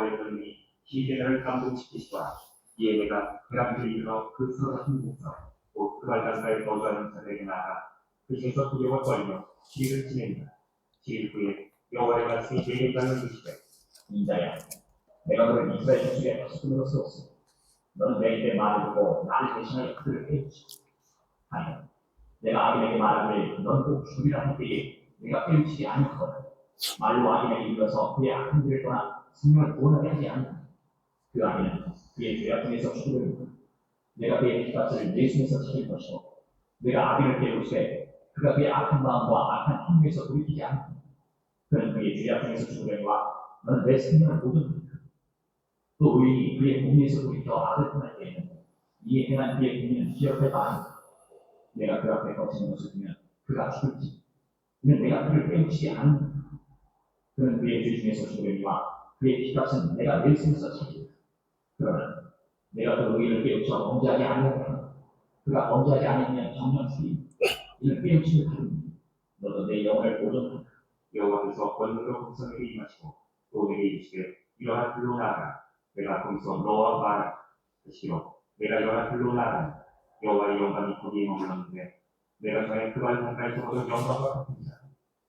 여호와의 권능이 시대를 감동시키시더라. 이에 내가 그 앞에 이르러 그 서로 같은 곳에서 곧 그 발단가에 거주하는 자들에게 나아가 그에서 두려워 떨며 시리를 지냅니다. 시리 후에 여호와의 말씀이 내게 임하시되 인자야, 내가 너를 이스라엘 자식의 백성으로 세웠으니 너는 내 입에 말을 두고 나를 대신하여 그들을 깨우치고 아니요, 내가 악인에게 말하기를 너는 꼭 죽으리라 할 때에 내가 깨우치지 않거든 말로 악인에게 이르러서 그의 악한 길을 떠나 생명을 구원하게 하지 않는다. 그 악인은 그의 죄악 중에서 죽으리라. 내가 그의 피값을 내 손에서 찾을 것이고 내가 악인을 깨우치되 그가 그의 악한 마음과 악한 행위에서 돌이키지 않는다. 그는 그의 죄악 중에서 죽으려니와 너는 내 생명을 보존한다. 또 의인이 그의 공의에서 돌이켜 악을 떠날 때에는 이에 행한 그의 공의는 기억할 바 아니다. 내가 그 앞에 거치는 것을 보면 그가 죽을지 이는 내가 그를 깨우치지 않는다. 그는 그의 죄 중에서 죽으려니와 그의 피값은 내가 내 손에서 찾으리라. 그러나 내가 그 의인을 깨우쳐 범죄하지 아니하게 하노라. 그가 범죄하지 아니하면 정녕 죽이니 이는 깨우침을 받으니 너도 내 영혼을 보존한다. 여호와께서 권능으로 공성에게 임하시고 또 내게 이르시되 일어나 불로 나아가 내가 거기서 너와 말하라 하시기로 내가 일어나 불로 나아가 여호와의 영광이 거기에 머물렀는데 내가 전에 그 발단가에서 얻은 영광과 같으니라.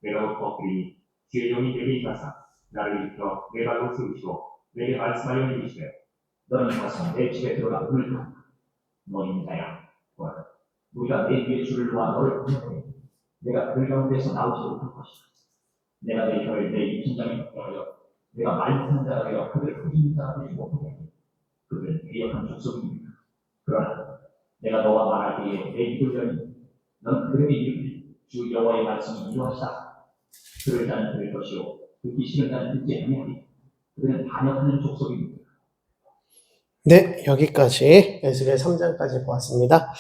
내가 곧 엎드리니 주의 영이 내게 임하사 나를 일으켜 내 발로 세우시고 내게 말씀하여 이르시되 너는 가서 내 집에 들어가 문을 닫아. 너 인자야, 보아라. 우리가 내 위에 줄을 놓아 너를 보내고 내가 그 가운데서 나오지 못할 것이다. 내가 내 혀를 내 입천장에 붙게 하여 내가 말 못하는 자가 되어 그들을 흩는 자가 되지 못하게 하니 그들은 괴역한 족속입니다. 그러나 내가 너와 말할 때에 내 입을 열니 너는 그들에게 이르기를 주 여호와의 말씀이 이루어지다. 들을 자는 들을 것이요 듣기 싫은 자는 듣지 아니하리. 그들은 반역하는 족속입니다. 네, 여기까지 에스겔 3장까지 보았습니다.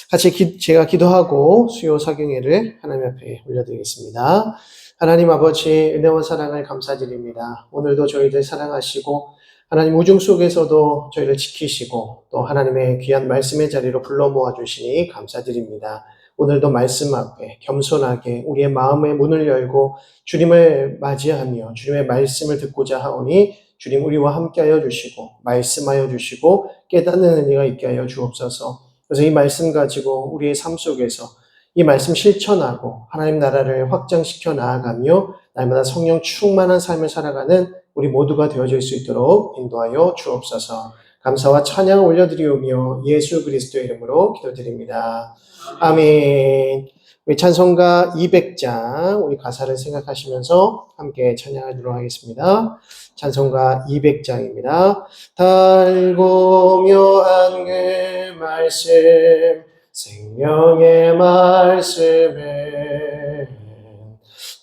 같이 제가 기도하고 수요 사경회를 하나님 앞에 올려드리겠습니다. 하나님 아버지 은혜와 사랑을 감사드립니다. 오늘도 저희들 사랑하시고 하나님 우중 속에서도 저희를 지키시고 또 하나님의 귀한 말씀의 자리로 불러 모아주시니 감사드립니다. 오늘도 말씀 앞에 겸손하게 우리의 마음의 문을 열고 주님을 맞이하며 주님의 말씀을 듣고자 하오니 주님 우리와 함께하여 주시고 말씀하여 주시고 깨닫는 은혜가 있게 하여 주옵소서. 그래서 이 말씀 가지고 우리의 삶 속에서 이 말씀 실천하고 하나님 나라를 확장시켜 나아가며 날마다 성령 충만한 삶을 살아가는 우리 모두가 되어질 수 있도록 인도하여 주옵소서. 감사와 찬양을 올려드리오며 예수 그리스도의 이름으로 기도드립니다. 아멘. 우리 찬송가 200장 우리 가사를 생각하시면서 함께 찬양하도록 하겠습니다. 찬송가 200장입니다. 달고 묘한 그 말씀 생명의 말씀은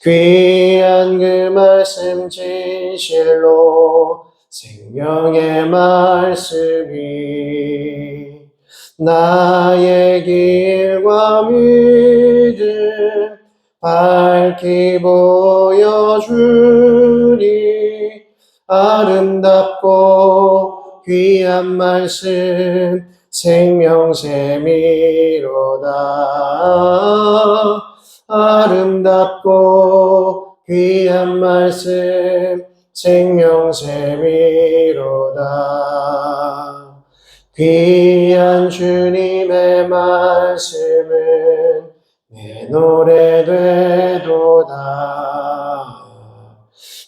귀한 그 말씀 진실로 생명의 말씀이 나의 길과 믿음 밝히 보여주니 아름답고 귀한 말씀 생명샘이로다. 아름답고 귀한 말씀 생명샘이로다. 귀한 주님의 말씀은 내 노래 되도다.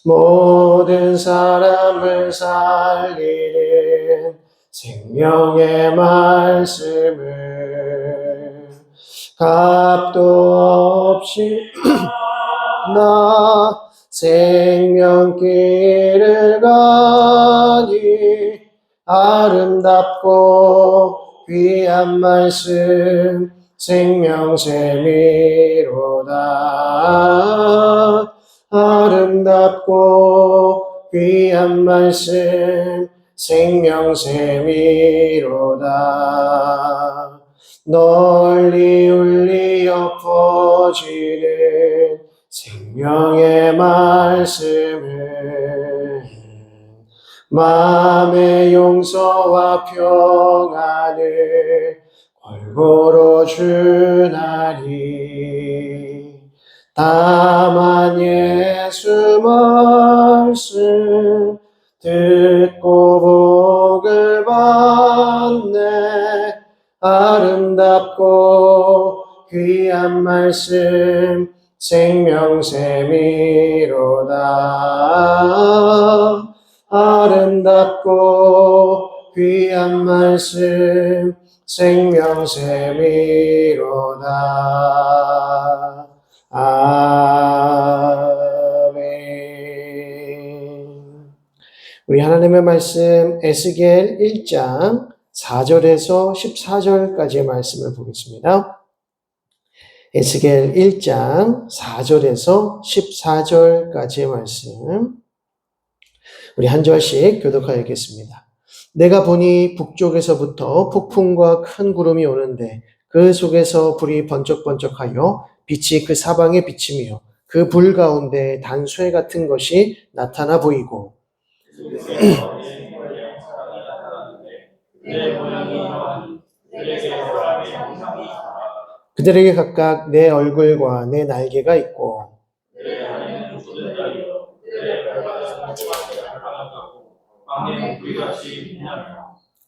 모든 사람을 살리는 생명의 말씀을 값도 없이 나 생명길을 가니 아름답고 귀한 말씀 생명샘이로다. 아름답고 귀한 말씀 생명샘이로다. 널리 울리어 퍼지는 생명의 말씀은 마음의 용서와 평안을 골고루 주나니 다만 예수 말씀 듣고 복을 받네. 아름답고 귀한 말씀 생명샘이로다. 아름답고 귀한 말씀 생명샘이로다. 아멘. 우리 하나님의 말씀 에스겔 1장 4절에서 14절까지의 말씀을 보겠습니다. 에스겔 1장 4절에서 14절까지의 말씀 우리 한 절씩 교독하여 읽겠습니다. 내가 보니 북쪽에서부터 폭풍과 큰 구름이 오는데 그 속에서 불이 번쩍번쩍하여 빛이 그 사방에 비치며 그 불 가운데 단쇠 같은 것이 나타나 보이고 그들에게 각각 내 얼굴과 내 날개가 있고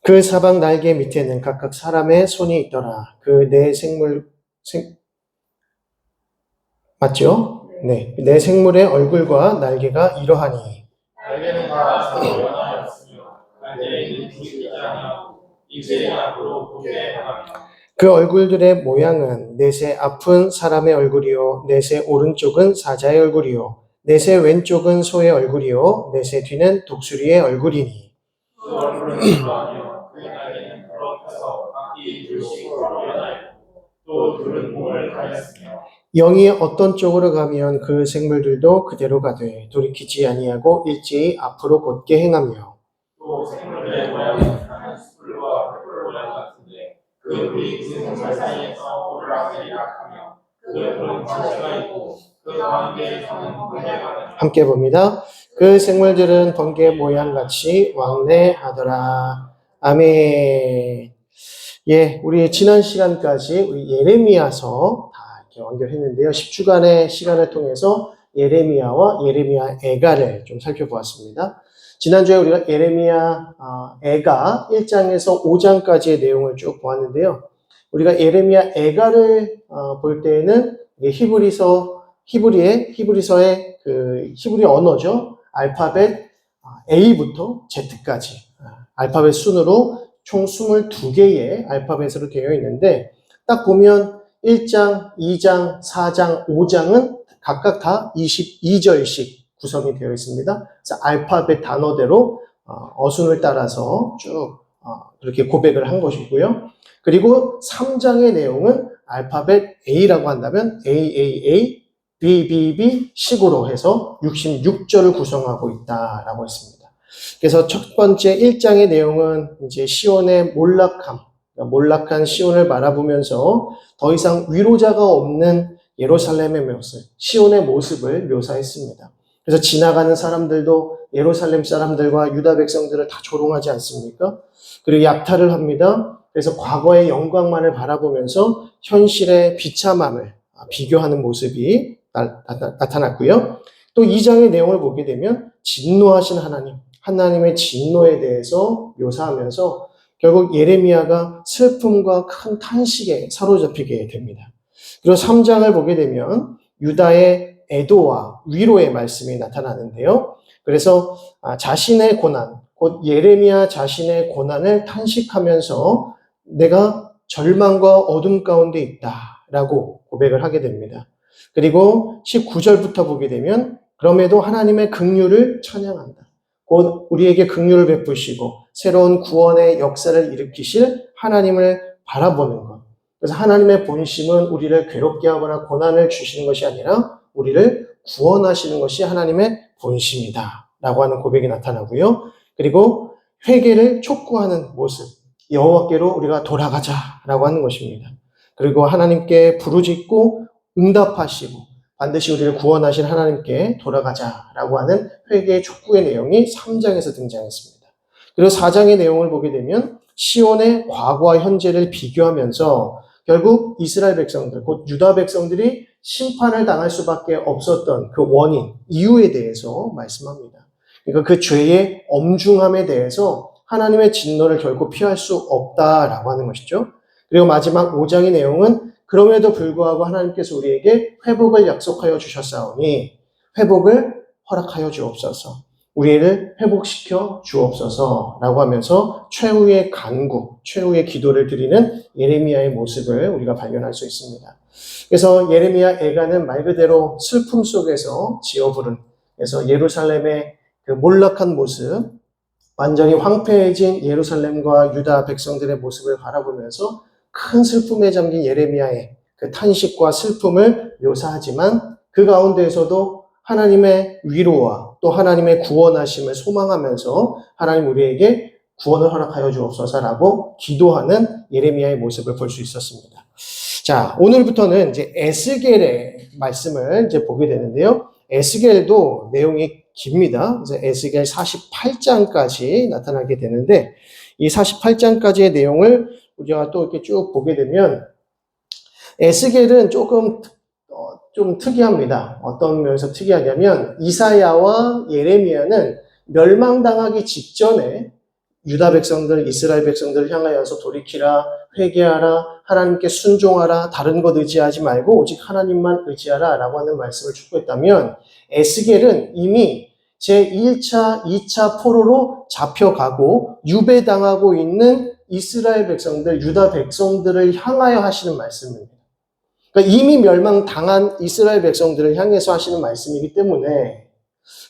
그 사방 날개 밑에는 각각 사람의 손이 있더라. 그 네 맞죠? 네. 네 생물의 얼굴과 날개가 이러하니 날개는 다 서로 연하였으며 날개에는 불이 튀지 아니하고 입술이 앞으로 보게 하며 그 얼굴들의 모양은 넷의 앞은 사람의 얼굴이요 넷의 오른쪽은 사자의 얼굴이요 넷의 왼쪽은 소의 얼굴이요 넷의 뒤는 독수리의 얼굴이니 그 얼굴은 불로 하며 그 날개는 더럽혀서 각기 둘씩으로 연하였고 또 둘은 몸을 가렸으며 영이 어떤 쪽으로 가면 그 생물들도 그대로 가되 돌이키지 아니하고 일제히 앞으로 곧게 행하며 또 생물의 모양은 하늘 숯불과 횃불 모양 같은데 그 불이 그 생물 사이에서 오르락내리락 하며 그 불은 번개가 있고 그 가운데에서는 번개가 나며 함께 봅니다. 그 생물들은 번개 모양같이 왕래하더라. 아멘. 예, 우리 지난 시간까지 우리 예레미야서 다 이렇게 완결했는데요. 10주간의 시간을 통해서 예레미야와 예레미야 애가를 좀 살펴보았습니다. 지난주에 우리가 예레미야 애가 1장에서 5장까지의 내용을 쭉 보았는데요. 우리가 예레미야 애가를 볼 때에는 히브리서의 그 히브리 언어죠. 알파벳 A부터 Z까지 알파벳 순으로 총 22개의 알파벳으로 되어 있는데 딱 보면 1장, 2장, 4장, 5장은 각각 다 22절씩 구성이 되어 있습니다. 그래서 알파벳 단어대로 어순을 따라서 쭉 그렇게 고백을 한 것이고요. 그리고 3장의 내용은 알파벳 A라고 한다면 AAA, BBB 식으로 해서 66절을 구성하고 있다라고 했습니다. 그래서 첫 번째 1장의 내용은 이제 시온의 몰락한 시온을 바라보면서 더 이상 위로자가 없는 예루살렘의 모습, 시온의 모습을 묘사했습니다. 그래서 지나가는 사람들도 예루살렘 사람들과 유다 백성들을 다 조롱하지 않습니까? 그리고 약탈을 합니다. 그래서 과거의 영광만을 바라보면서 현실의 비참함을 비교하는 모습이 나타났고요. 또 2장의 내용을 보게 되면 진노하신 하나님의 진노에 대해서 묘사하면서 결국 예레미야가 슬픔과 큰 탄식에 사로잡히게 됩니다. 그리고 3장을 보게 되면 유다의 애도와 위로의 말씀이 나타나는데요. 그래서 자신의 고난, 곧 예레미야 자신의 고난을 탄식하면서 내가 절망과 어둠 가운데 있다라고 고백을 하게 됩니다. 그리고 19절부터 보게 되면 그럼에도 하나님의 긍휼을 찬양한다. 곧 우리에게 긍휼을 베푸시고 새로운 구원의 역사를 일으키실 하나님을 바라보는 것. 그래서 하나님의 본심은 우리를 괴롭게 하거나 고난을 주시는 것이 아니라 우리를 구원하시는 것이 하나님의 본심이다 라고 하는 고백이 나타나고요. 그리고 회개를 촉구하는 모습, 여호와께로 우리가 돌아가자라고 하는 것입니다. 그리고 하나님께 부르짖고 응답하시고 반드시 우리를 구원하신 하나님께 돌아가자라고 하는 회개의 촉구의 내용이 3장에서 등장했습니다. 그리고 4장의 내용을 보게 되면 시온의 과거와 현재를 비교하면서 결국 이스라엘 백성들, 곧 유다 백성들이 심판을 당할 수밖에 없었던 그 원인, 이유에 대해서 말씀합니다. 그러니까 그 죄의 엄중함에 대해서 하나님의 진노를 결코 피할 수 없다라고 하는 것이죠. 그리고 마지막 5장의 내용은 그럼에도 불구하고 하나님께서 우리에게 회복을 약속하여 주셨사오니 회복을 허락하여 주옵소서. 우리를 회복시켜 주옵소서라고 하면서 최후의 간구, 최후의 기도를 드리는 예레미야의 모습을 우리가 발견할 수 있습니다. 그래서 예레미야 애가는 말 그대로 슬픔 속에서 지어 부른, 그래서 예루살렘의 그 몰락한 모습, 완전히 황폐해진 예루살렘과 유다 백성들의 모습을 바라보면서 큰 슬픔에 잠긴 예레미야의 그 탄식과 슬픔을 묘사하지만 그 가운데에서도 하나님의 위로와 또 하나님의 구원하심을 소망하면서 하나님 우리에게 구원을 허락하여 주옵소서라고 기도하는 예레미야의 모습을 볼 수 있었습니다. 자, 오늘부터는 이제 에스겔의 말씀을 이제 보게 되는데요. 에스겔도 내용이 깁니다. 그래서 에스겔 48장까지 나타나게 되는데 이 48장까지의 내용을 우리가 또 이렇게 쭉 보게 되면 에스겔은 조금 좀 특이합니다. 어떤 면에서 특이하냐면 이사야와 예레미야는 멸망당하기 직전에 유다 백성들, 이스라엘 백성들을 향하여서 돌이키라, 회개하라, 하나님께 순종하라, 다른 것 의지하지 말고 오직 하나님만 의지하라 라고 하는 말씀을 촉구했다면 에스겔은 이미 제1차, 2차 포로로 잡혀가고 유배당하고 있는 이스라엘 백성들, 유다 백성들을 향하여 하시는 말씀입니다. 그러니까 이미 멸망당한 이스라엘 백성들을 향해서 하시는 말씀이기 때문에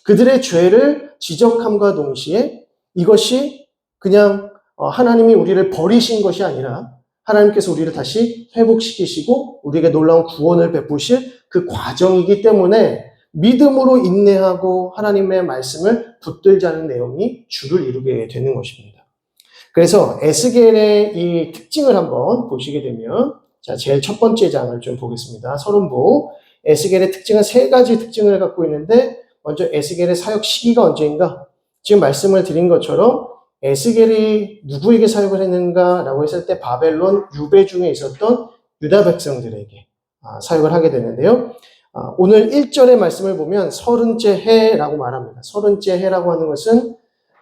그들의 죄를 지적함과 동시에 이것이 그냥 하나님이 우리를 버리신 것이 아니라 하나님께서 우리를 다시 회복시키시고 우리에게 놀라운 구원을 베푸실 그 과정이기 때문에 믿음으로 인내하고 하나님의 말씀을 붙들자는 내용이 주를 이루게 되는 것입니다. 그래서 에스겔의 이 특징을 한번 보시게 되면 자, 제일 첫 번째 장을 좀 보겠습니다. 서론부. 에스겔의 특징은 세 가지 특징을 갖고 있는데 먼저 에스겔의 사역 시기가 언제인가? 지금 말씀을 드린 것처럼 에스겔이 누구에게 사역을 했는가라고 했을 때 바벨론 유배 중에 있었던 유다 백성들에게 사역을 하게 되는데요. 오늘 1절의 말씀을 보면 30째 해라고 말합니다. 30째 해라고 하는 것은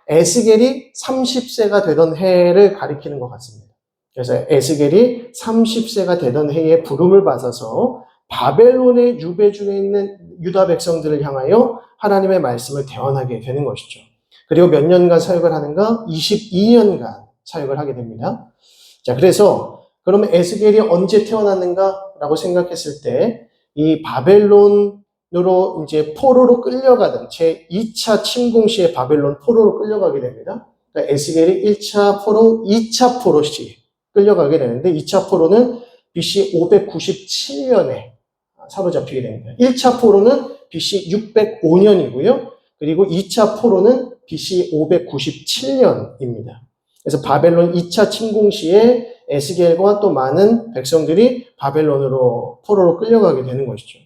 에스겔이 30세가 되던 해를 가리키는 것 같습니다. 그래서 에스겔이 30세가 되던 해에 부름을 받아서 바벨론의 유배 중에 있는 유다 백성들을 향하여 하나님의 말씀을 대언하게 되는 것이죠. 그리고 몇 년간 사역을 하는가? 22년간 사역을 하게 됩니다. 자, 그래서 그러면 에스겔이 언제 태어났는가라고 생각했을 때 이 바벨론으로 이제 포로로 끌려가던 제 2차 침공 시에 바벨론 포로로 끌려가게 됩니다. 그러니까 에스겔이 1차 포로, 2차 포로 시 끌려가게 되는데 2차 포로는 BC 597년에 사로잡히게 됩니다. 1차 포로는 BC 605년이고요. 그리고 2차 포로는 BC 597년입니다. 그래서 바벨론 2차 침공 시에 에스겔과 또 많은 백성들이 바벨론으로 포로로 끌려가게 되는 것이죠.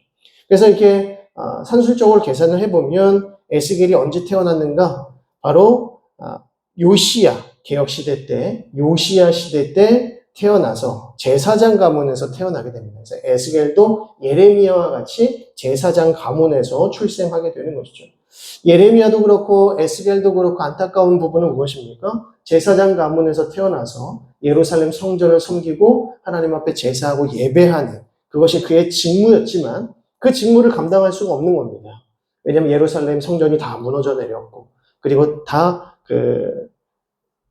그래서 이렇게 산술적으로 계산을 해보면 에스겔이 언제 태어났는가? 바로 요시야 개혁시대 때, 요시야 시대 때 태어나서 제사장 가문에서 태어나게 됩니다. 그래서 에스겔도 예레미야와 같이 제사장 가문에서 출생하게 되는 것이죠. 예레미야도 그렇고 에스겔도 그렇고 안타까운 부분은 무엇입니까? 제사장 가문에서 태어나서 예루살렘 성전을 섬기고 하나님 앞에 제사하고 예배하는 그것이 그의 직무였지만 그 직무를 감당할 수가 없는 겁니다. 왜냐하면 예루살렘 성전이 다 무너져 내렸고 그리고 다 그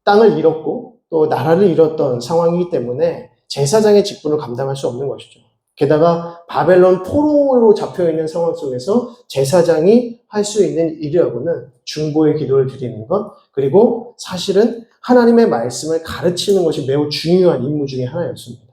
땅을 잃었고 또 나라를 잃었던 상황이기 때문에 제사장의 직분을 감당할 수 없는 것이죠. 게다가 바벨론 포로로 잡혀있는 상황 속에서 제사장이 할 수 있는 일이라고는 중보의 기도를 드리는 것, 그리고 사실은 하나님의 말씀을 가르치는 것이 매우 중요한 임무 중에 하나였습니다.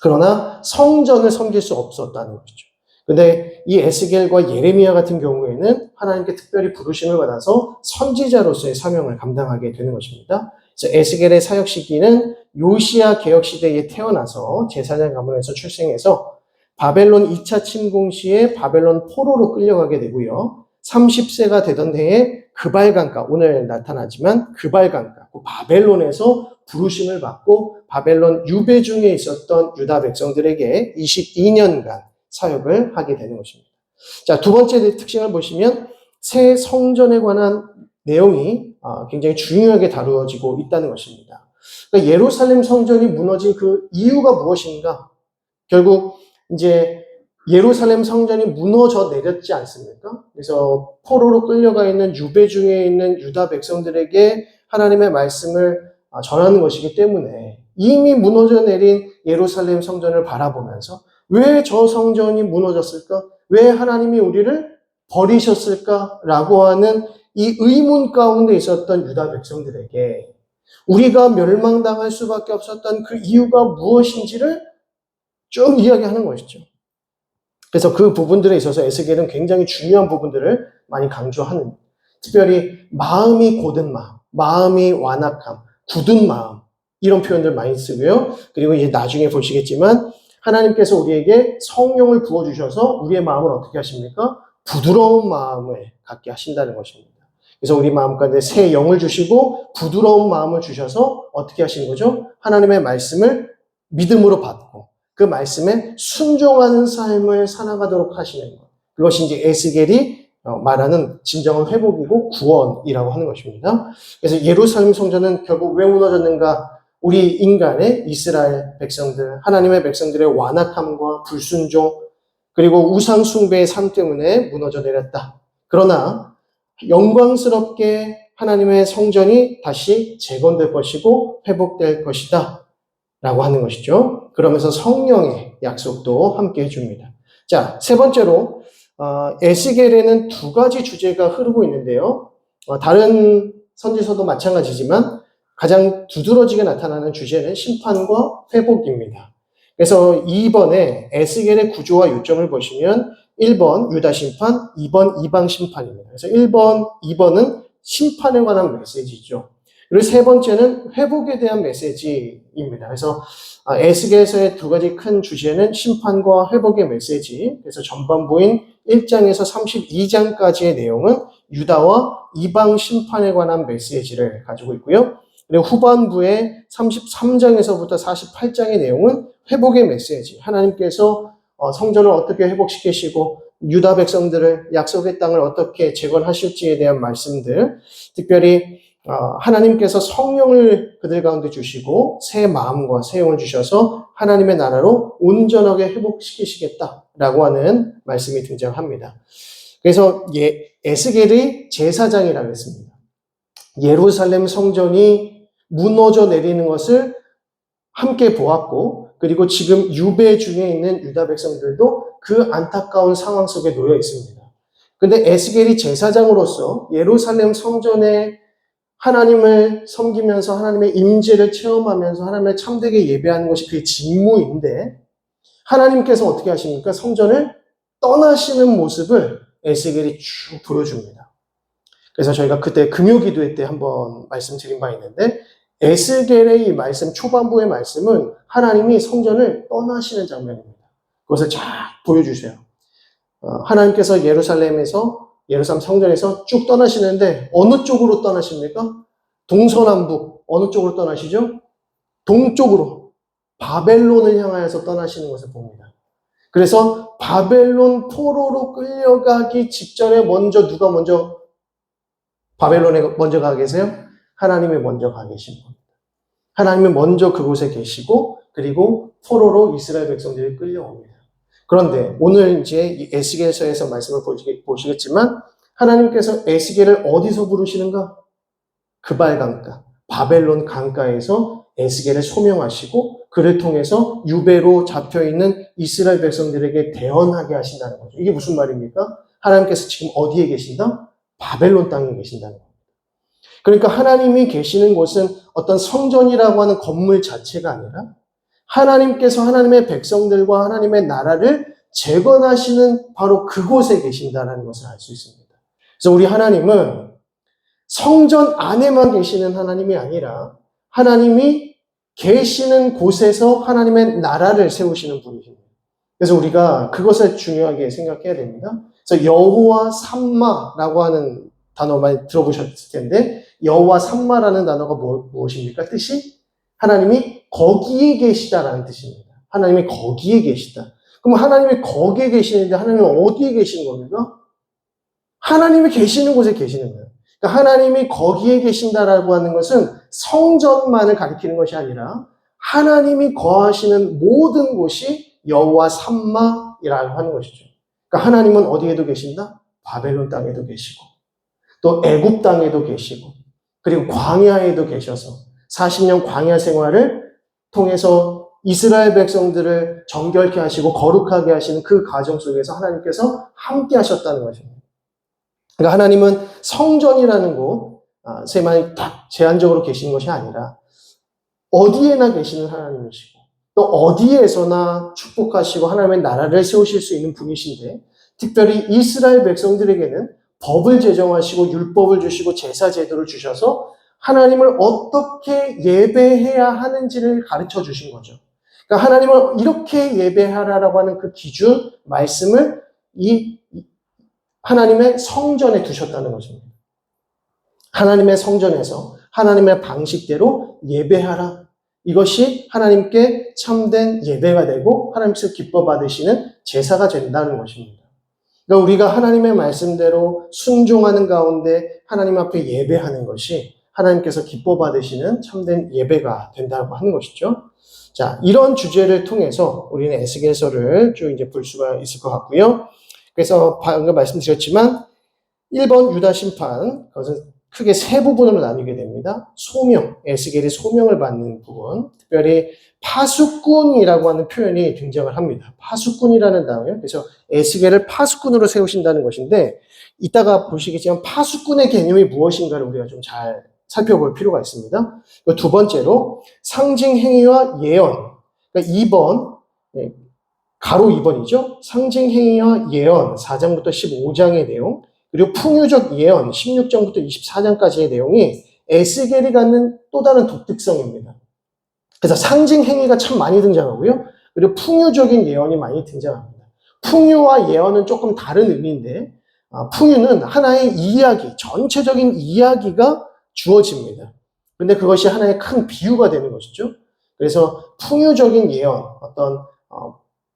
그러나 성전을 섬길 수 없었다는 것이죠. 근데 이 에스겔과 예레미야 같은 경우에는 하나님께 특별히 부르심을 받아서 선지자로서의 사명을 감당하게 되는 것입니다. 그래서 에스겔의 사역 시기는 요시야 개혁 시대에 태어나서 제사장 가문에서 출생해서 바벨론 2차 침공 시에 바벨론 포로로 끌려가게 되고요. 30세가 되던 해에 그발강가, 오늘 나타나지만 그발강가, 바벨론에서 부르심을 받고 바벨론 유배 중에 있었던 유다 백성들에게 22년간 사역을 하게 되는 것입니다. 자, 두 번째 특징을 보시면 새 성전에 관한 내용이 굉장히 중요하게 다루어지고 있다는 것입니다. 그러니까 예루살렘 성전이 무너진 그 이유가 무엇인가? 결국 이제 예루살렘 성전이 무너져 내렸지 않습니까? 그래서 포로로 끌려가 있는 유배 중에 있는 유다 백성들에게 하나님의 말씀을 전하는 것이기 때문에 이미 무너져 내린 예루살렘 성전을 바라보면서 왜 저 성전이 무너졌을까? 왜 하나님이 우리를 버리셨을까라고 하는 이 의문 가운데 있었던 유다 백성들에게 우리가 멸망당할 수밖에 없었던 그 이유가 무엇인지를 쭉 이야기하는 것이죠. 그래서 그 부분들에 있어서 에스겔은 굉장히 중요한 부분들을 많이 강조하는, 특별히 마음이 고든 마음, 마음이 완악함, 굳은 마음, 이런 표현들 많이 쓰고요. 그리고 이제 나중에 보시겠지만 하나님께서 우리에게 성령을 부어주셔서 우리의 마음을 어떻게 하십니까? 부드러운 마음을 갖게 하신다는 것입니다. 그래서 우리 마음 가운데 새 영을 주시고 부드러운 마음을 주셔서 어떻게 하시는 거죠? 하나님의 말씀을 믿음으로 받고 그 말씀에 순종하는 삶을 살아가도록 하시는 것. 그것이 이제 에스겔이 말하는 진정한 회복이고 구원이라고 하는 것입니다. 그래서 예루살렘 성전은 결국 왜 무너졌는가? 우리 인간의 이스라엘 백성들, 하나님의 백성들의 완악함과 불순종, 그리고 우상 숭배의 삶 때문에 무너져 내렸다. 그러나 영광스럽게 하나님의 성전이 다시 재건될 것이고 회복될 것이다 라고 하는 것이죠. 그러면서 성령의 약속도 함께 해줍니다. 자, 세 번째로 에스겔에는 두 가지 주제가 흐르고 있는데요. 다른 선지서도 마찬가지지만 가장 두드러지게 나타나는 주제는 심판과 회복입니다. 그래서 2번에 에스겔의 구조와 요점을 보시면 1번 유다 심판, 2번 이방 심판입니다. 그래서 1번, 2번은 심판에 관한 메시지죠. 그리고 세 번째는 회복에 대한 메시지입니다. 그래서 에스겔서의 두 가지 큰 주제는 심판과 회복의 메시지. 그래서 전반부인 1장에서 32장까지의 내용은 유다와 이방 심판에 관한 메시지를 가지고 있고요. 그리고 후반부의 33장에서부터 48장의 내용은 회복의 메시지. 하나님께서 성전을 어떻게 회복시키시고 유다 백성들을 약속의 땅을 어떻게 재건하실지에 대한 말씀들, 특별히 하나님께서 성령을 그들 가운데 주시고 새 마음과 새 영을 주셔서 하나님의 나라로 온전하게 회복시키시겠다라고 하는 말씀이 등장합니다. 그래서 에스겔의 제사장이라고 했습니다. 예루살렘 성전이 무너져 내리는 것을 함께 보았고, 그리고 지금 유배 중에 있는 유다 백성들도 그 안타까운 상황 속에 놓여 있습니다. 근데 에스겔이 제사장으로서 예루살렘 성전에 하나님을 섬기면서 하나님의 임재를 체험하면서 하나님을 참되게 예배하는 것이 그의 직무인데 하나님께서 어떻게 하십니까? 성전을 떠나시는 모습을 에스겔이 쭉 보여줍니다. 그래서 저희가 그때 금요기도회 때 한번 말씀드린 바 있는데 에스겔의 이 말씀, 초반부의 말씀은 하나님이 성전을 떠나시는 장면입니다. 그것을 쫙 보여주세요. 하나님께서 예루살렘 성전에서 쭉 떠나시는데 어느 쪽으로 떠나십니까? 동서남북 어느 쪽으로 떠나시죠? 동쪽으로 바벨론을 향하여서 떠나시는 것을 봅니다. 그래서 바벨론 포로로 끌려가기 직전에 누가 먼저 바벨론에 먼저 가 계세요? 하나님이 먼저 가 계신 겁니다. 하나님이 먼저 그곳에 계시고 그리고 포로로 이스라엘 백성들이 끌려옵니다. 그런데 오늘 이제 이 에스겔서에서 말씀을 보시겠지만 하나님께서 에스겔을 어디서 부르시는가? 그발 강가, 바벨론 강가에서 에스겔을 소명하시고 그를 통해서 유배로 잡혀있는 이스라엘 백성들에게 대언하게 하신다는 거죠. 이게 무슨 말입니까? 하나님께서 지금 어디에 계신다? 바벨론 땅에 계신다는 겁니다. 그러니까 하나님이 계시는 곳은 어떤 성전이라고 하는 건물 자체가 아니라 하나님께서 하나님의 백성들과 하나님의 나라를 재건하시는 바로 그곳에 계신다는 것을 알 수 있습니다. 그래서 우리 하나님은 성전 안에만 계시는 하나님이 아니라 하나님이 계시는 곳에서 하나님의 나라를 세우시는 분이십니다. 그래서 우리가 그것을 중요하게 생각해야 됩니다. 그래서 여호와 삼마라고 하는 단어 많이 들어보셨을 텐데 여호와 삼마라는 단어가 무엇입니까? 뜻이 하나님이 거기에 계시다라는 뜻입니다. 하나님이 거기에 계시다. 그럼 하나님이 거기에 계시는데 하나님은 어디에 계시는 겁니까? 하나님이 계시는 곳에 계시는 거예요. 그러니까 하나님이 거기에 계신다라고 하는 것은 성전만을 가리키는 것이 아니라 하나님이 거하시는 모든 곳이 여호와 삼마이라고 하는 것이죠. 그러니까 하나님은 어디에도 계신다? 바벨론 땅에도 계시고 또 애굽 땅에도 계시고 그리고 광야에도 계셔서 40년 광야 생활을 통해서 이스라엘 백성들을 정결케 하시고 거룩하게 하시는 그 과정 속에서 하나님께서 함께 하셨다는 것입니다. 그러니까 하나님은 성전이라는 곳에만 딱 제한적으로 계시는 것이 아니라 어디에나 계시는 하나님이시고 또 어디에서나 축복하시고 하나님의 나라를 세우실 수 있는 분이신데 특별히 이스라엘 백성들에게는 법을 제정하시고 율법을 주시고 제사 제도를 주셔서 하나님을 어떻게 예배해야 하는지를 가르쳐 주신 거죠. 그러니까 하나님을 이렇게 예배하라라고 하는 그 기준, 말씀을 이 하나님의 성전에 두셨다는 것입니다. 하나님의 성전에서 하나님의 방식대로 예배하라. 이것이 하나님께 참된 예배가 되고 하나님께서 기뻐 받으시는 제사가 된다는 것입니다. 그러니까 우리가 하나님의 말씀대로 순종하는 가운데 하나님 앞에 예배하는 것이 하나님께서 기뻐 받으시는 참된 예배가 된다고 하는 것이죠. 자, 이런 주제를 통해서 우리는 에스겔서를 쭉 이제 볼 수가 있을 것 같고요. 그래서 방금 말씀드렸지만 1번 유다 심판, 그것은 크게 세 부분으로 나뉘게 됩니다. 소명, 에스겔이 소명을 받는 부분, 특별히 파수꾼이라고 하는 표현이 등장을 합니다. 파수꾼이라는 단어요. 그래서 에스겔을 파수꾼으로 세우신다는 것인데 이따가 보시겠지만 파수꾼의 개념이 무엇인가를 우리가 좀 잘 살펴볼 필요가 있습니다. 두 번째로 상징 행위와 예언, 그러니까 2번, 가로 2번이죠. 상징 행위와 예언 4장부터 15장의 내용, 그리고 풍유적 예언 16장부터 24장까지의 내용이 에스겔이 갖는 또 다른 독특성입니다. 그래서 상징 행위가 참 많이 등장하고요. 그리고 풍유적인 예언이 많이 등장합니다. 풍유와 예언은 조금 다른 의미인데 풍유는 하나의 이야기, 전체적인 이야기가 주어집니다. 근데 그것이 하나의 큰 비유가 되는 것이죠. 그래서 풍유적인 예언, 어떤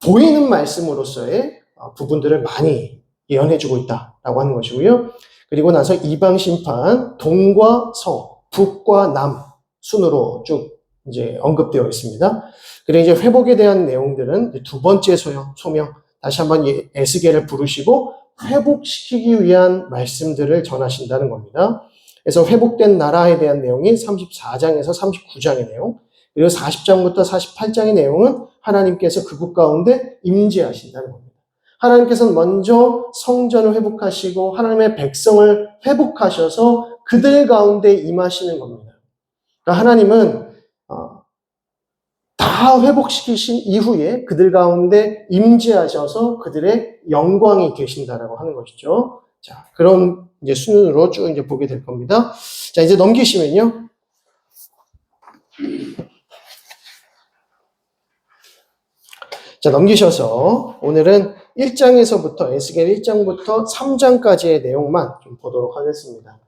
보이는 말씀으로서의 부분들을 많이 예언해주고 있다라고 하는 것이고요. 그리고 나서 이방 심판, 동과 서, 북과 남 순으로 쭉 이제 언급되어 있습니다. 그리고 이제 회복에 대한 내용들은 두 번째 소명, 다시 한번 에스겔을 부르시고 회복시키기 위한 말씀들을 전하신다는 겁니다. 그래서 회복된 나라에 대한 내용이 34장에서 39장의 내용, 그리고 40장부터 48장의 내용은 하나님께서 그곳 가운데 임재하신다는 겁니다. 하나님께서는 먼저 성전을 회복하시고 하나님의 백성을 회복하셔서 그들 가운데 임하시는 겁니다. 그러니까 하나님은 다 회복시키신 이후에 그들 가운데 임재하셔서 그들의 영광이 계신다라고 하는 것이죠. 자, 그런 이제 순으로 쭉 이제 보게 될 겁니다. 자, 이제 넘기시면요. 자, 넘기셔서 오늘은 1장에서부터 에스겔 1장부터 3장까지의 내용만 좀 보도록 하겠습니다.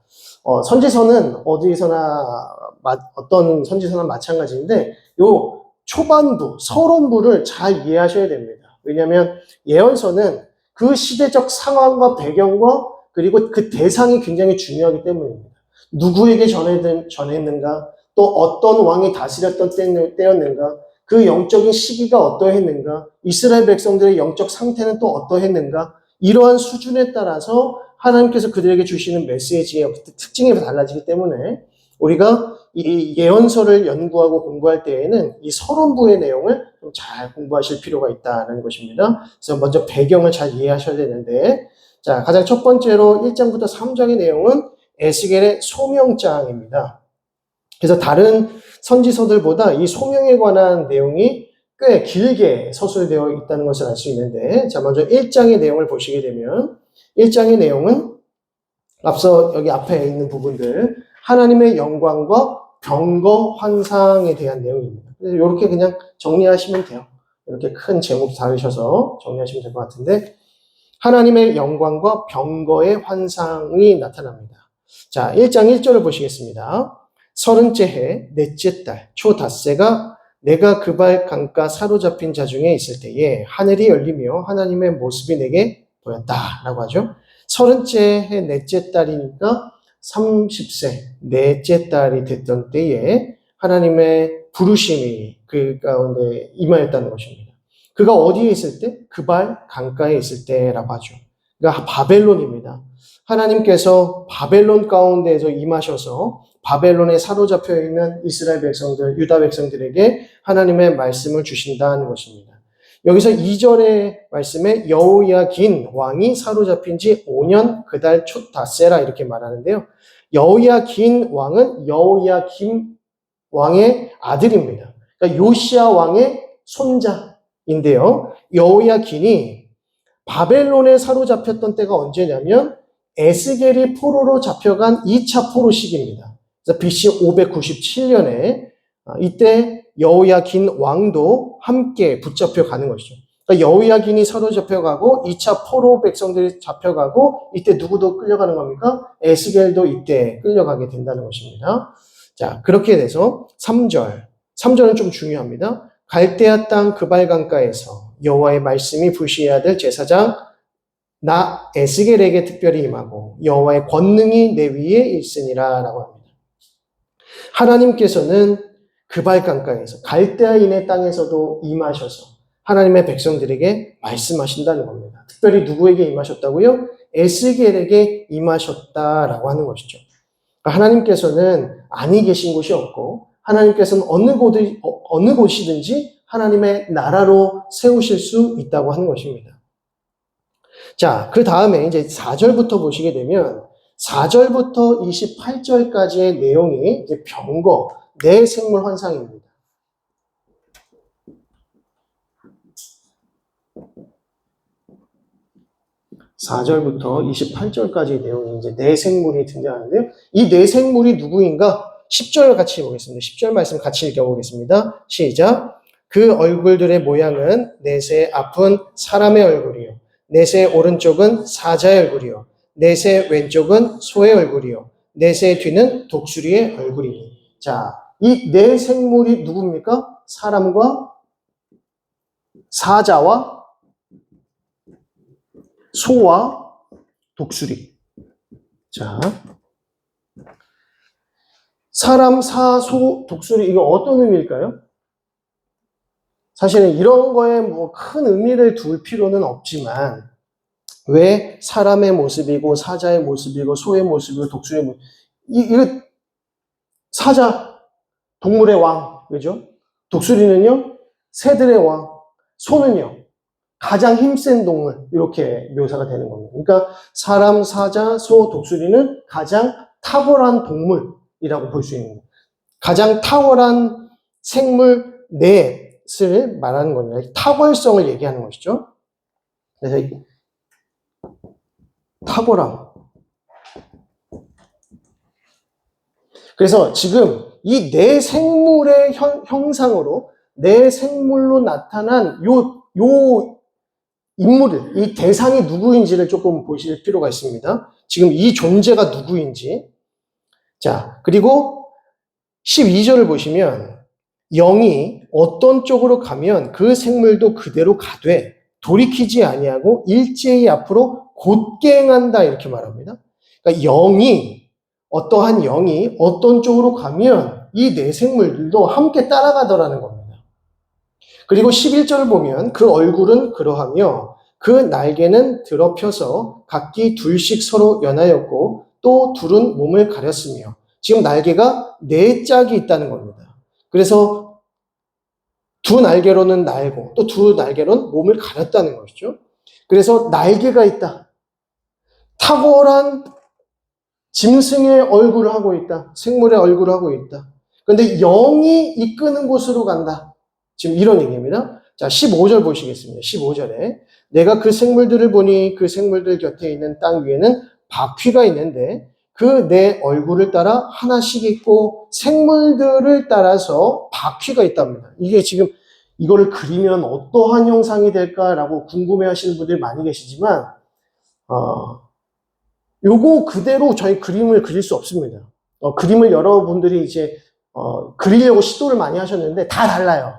선지서는 어디서나 어떤 선지서나 마찬가지인데 요 초반부, 서론부를 잘 이해하셔야 됩니다. 왜냐하면 예언서는 그 시대적 상황과 배경과 그리고 그 대상이 굉장히 중요하기 때문입니다. 누구에게 전했는가, 또 어떤 왕이 다스렸던 때였는가, 그 영적인 시기가 어떠했는가, 이스라엘 백성들의 영적 상태는 또 어떠했는가, 이러한 수준에 따라서 하나님께서 그들에게 주시는 메시지의 특징이 달라지기 때문에 우리가 이 예언서를 연구하고 공부할 때에는 이 서론부의 내용을 좀 잘 공부하실 필요가 있다는 것입니다. 그래서 먼저 배경을 잘 이해하셔야 되는데, 자, 가장 첫 번째로 1장부터 3장의 내용은 에스겔의 소명장입니다. 그래서 다른 선지서들보다 이 소명에 관한 내용이 꽤 길게 서술되어 있다는 것을 알 수 있는데, 자, 먼저 1장의 내용을 보시게 되면 1장의 내용은 앞서 여기 앞에 있는 부분들, 하나님의 영광과 병거 환상에 대한 내용입니다. 그래서 이렇게 그냥 정리하시면 돼요. 이렇게 큰 제목 다루셔서 정리하시면 될 것 같은데, 하나님의 영광과 병거의 환상이 나타납니다. 자, 1장 1절을 보시겠습니다. 30째 해 넷째 달 초닷새가 내가 그발 강가 사로잡힌 자 중에 있을 때에 하늘이 열리며 하나님의 모습이 내게 보였다라고 하죠. 30째 해 넷째 딸이니까 30세 넷째 딸이 됐던 때에 하나님의 부르심이 그 가운데 임하였다는 것입니다. 그가 어디에 있을 때? 그발 강가에 있을 때라고 하죠. 그러니까 바벨론입니다. 하나님께서 바벨론 가운데에서 임하셔서 바벨론에 사로잡혀 있는 이스라엘 백성들, 유다 백성들에게 하나님의 말씀을 주신다는 것입니다. 여기서 2절의 말씀에 여호야긴 왕이 사로잡힌 지 5년 그달 촛다세라 이렇게 말하는데요. 여호야긴 왕은 여호야김 왕의 아들입니다. 그러니까 요시야 왕의 손자인데요. 여호야긴이 바벨론에 사로잡혔던 때가 언제냐면 에스겔이 포로로 잡혀간 2차 포로 시기입니다. 그래서 BC 597년에 이때 여호야긴 왕도 함께 붙잡혀 가는 것이죠. 그러니까 여호야긴이 사로잡혀가고 2차 포로 백성들이 잡혀가고 이때 누구도 끌려가는 겁니까? 에스겔도 이때 끌려가게 된다는 것입니다. 자, 그렇게 돼서 3절은 좀 중요합니다. 갈대아 땅 그발 강가에서 여호와의 말씀이 불시해야 될 제사장 나 에스겔에게 특별히 임하고 여호와의 권능이 내 위에 있으니라 라고 합니다. 하나님께서는 그발 강가에서 갈대아인의 땅에서도 임하셔서 하나님의 백성들에게 말씀하신다는 겁니다. 특별히 누구에게 임하셨다고요? 에스겔에게 임하셨다라고 하는 것이죠. 하나님께서는 아니 계신 곳이 없고 하나님께서는 어느 곳이든지 하나님의 나라로 세우실 수 있다고 하는 것입니다. 자, 그 다음에 이제 4절부터 보시게 되면 4절부터 28절까지의 내용이 이제 병거, 내생물 환상입니다. 4절부터 28절까지의 내용이 이제 내생물이 등장하는데요. 이 내생물이 누구인가? 10절 같이 보겠습니다. 10절 말씀 같이 읽어보겠습니다. 시작. 그 얼굴들의 모양은 넷의 앞은 사람의 얼굴이요. 넷의 오른쪽은 사자의 얼굴이요. 넷의 왼쪽은 소의 얼굴이요. 넷의 뒤는 독수리의 얼굴이니. 자, 이 네 생물이 누굽니까? 사람과 사자와 소와 독수리. 자, 사람, 사, 소, 독수리 이거 어떤 의미일까요? 사실은 이런 거에 뭐 큰 의미를 둘 필요는 없지만 왜 사람의 모습이고 사자의 모습이고 소의 모습이고 독수리의 모습 이거 사자 동물의 왕 그죠? 독수리는요 새들의 왕, 소는요 가장 힘센 동물 이렇게 묘사가 되는 겁니다. 그러니까 사람, 사자, 소, 독수리는 가장 탁월한 동물이라고 볼 수 있는 거예요. 가장 탁월한 생물 넷을 말하는 겁니다. 탁월성을 얘기하는 것이죠. 그래서 탁월함. 그래서 지금 이 네 생물의 형상으로 네 생물로 나타난 요 인물을, 이 대상이 누구인지를 조금 보실 필요가 있습니다. 지금 이 존재가 누구인지. 자, 그리고 12절을 보시면 영이 어떤 쪽으로 가면 그 생물도 그대로 가되 돌이키지 아니하고 일제히 앞으로 곧게 행한다 이렇게 말합니다. 그러니까 어떠한 영이 어떤 쪽으로 가면 이 네 생물들도 함께 따라가더라는 겁니다. 그리고 11절을 보면 그 얼굴은 그러하며 그 날개는 드러펴서 각기 둘씩 서로 연하였고 또 둘은 몸을 가렸으며 지금 날개가 네 짝이 있다는 겁니다. 그래서 두 날개로는 날고 또 두 날개로는 몸을 가렸다는 것이죠. 그래서 날개가 있다. 탁월한 짐승의 얼굴을 하고 있다. 생물의 얼굴을 하고 있다. 그런데 영이 이끄는 곳으로 간다. 지금 이런 얘기입니다. 자, 15절 보시겠습니다. 15절에 내가 그 생물들을 보니 그 생물들 곁에 있는 땅 위에는 바퀴가 있는데 그 내 얼굴을 따라 하나씩 있고 생물들을 따라서 바퀴가 있답니다. 이게 지금 이거를 그리면 어떠한 형상이 될까라고 궁금해 하시는 분들이 많이 계시지만 요거 그대로 저희 그림을 그릴 수 없습니다. 그림을 여러분들이 이제 그리려고 시도를 많이 하셨는데 다 달라요.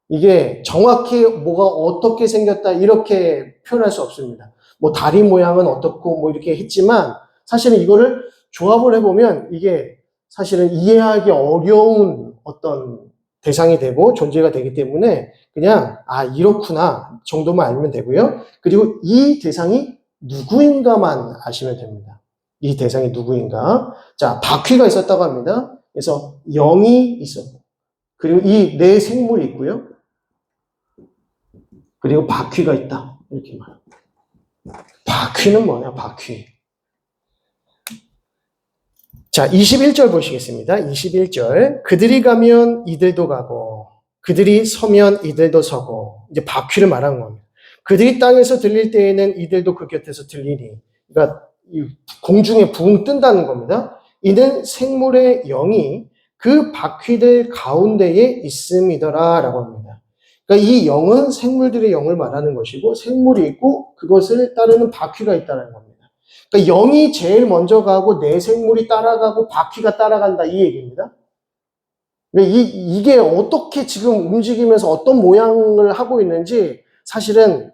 이게 정확히 뭐가 어떻게 생겼다 이렇게 표현할 수 없습니다. 뭐 다리 모양은 어떻고 뭐 이렇게 했지만 사실은 이거를 조합을 해보면 이게 사실은 이해하기 어려운 어떤 대상이 되고 존재가 되기 때문에 그냥 이렇구나 정도만 알면 되고요. 그리고 이 대상이 누구인가만 아시면 됩니다. 이 대상이 누구인가. 자, 바퀴가 있었다고 합니다. 그래서 영이 있었고 그리고 이 네 생물이 있고요. 그리고 바퀴가 있다. 이렇게 말합니다. 바퀴는 뭐냐, 바퀴. 자, 21절 보시겠습니다. 21절. 그들이 가면 이들도 가고, 그들이 서면 이들도 서고, 이제 바퀴를 말하는 겁니다. 그들이 땅에서 들릴 때에는 이들도 그 곁에서 들리니. 그러니까 공중에 붕 뜬다는 겁니다. 이는 생물의 영이 그 바퀴들 가운데에 있음이더라 라고 합니다. 그러니까 이 영은 생물들의 영을 말하는 것이고 생물이 있고 그것을 따르는 바퀴가 있다는 겁니다. 그러니까 영이 제일 먼저 가고 내 생물이 따라가고 바퀴가 따라간다 이 얘기입니다. 그러니까 이게 어떻게 지금 움직이면서 어떤 모양을 하고 있는지 사실은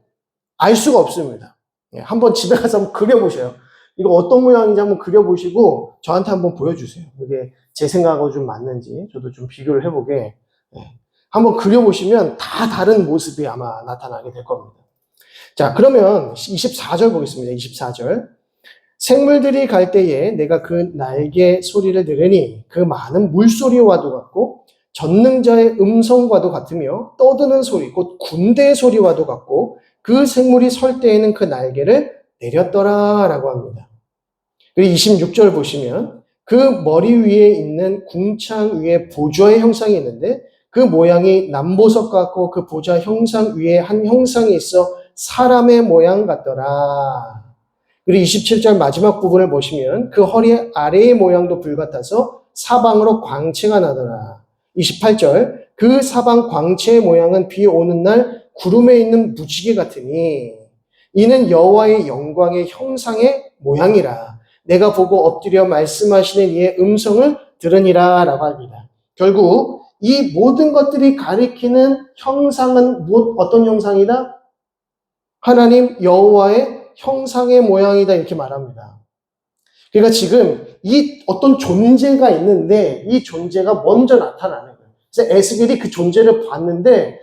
알 수가 없습니다. 한번 집에 가서 한번 그려보세요. 이거 어떤 모양인지 한번 그려보시고 저한테 한번 보여주세요. 이게 제 생각하고 좀 맞는지 저도 좀 비교를 해보게. 한번 그려보시면 다 다른 모습이 아마 나타나게 될 겁니다. 자, 그러면 24절 보겠습니다. 24절. 생물들이 갈 때에 내가 그 날개 소리를 들으니 그 많은 물소리와도 같고 전능자의 음성과도 같으며 떠드는 소리 곧 군대의 소리와도 같고 그 생물이 설 때에는 그 날개를 내렸더라 라고 합니다. 그리고 26절 보시면 그 머리 위에 있는 궁창 위에 보좌의 형상이 있는데 그 모양이 남보석 같고 그 보좌 형상 위에 한 형상이 있어 사람의 모양 같더라. 그리고 27절 마지막 부분을 보시면 그 허리 아래의 모양도 불같아서 사방으로 광채가 나더라. 28절 그 사방 광채의 모양은 비 오는 날 구름에 있는 무지개 같으니 이는 여호와의 영광의 형상의 모양이라. 내가 보고 엎드려 말씀하시는 이의 음성을 들으니라 라고 합니다. 결국 이 모든 것들이 가리키는 형상은 어떤 형상이다? 하나님 여호와의 형상의 모양이다 이렇게 말합니다. 그러니까 지금 이 어떤 존재가 있는데 이 존재가 먼저 나타나는 거예요. 그래서 에스겔이 그 존재를 봤는데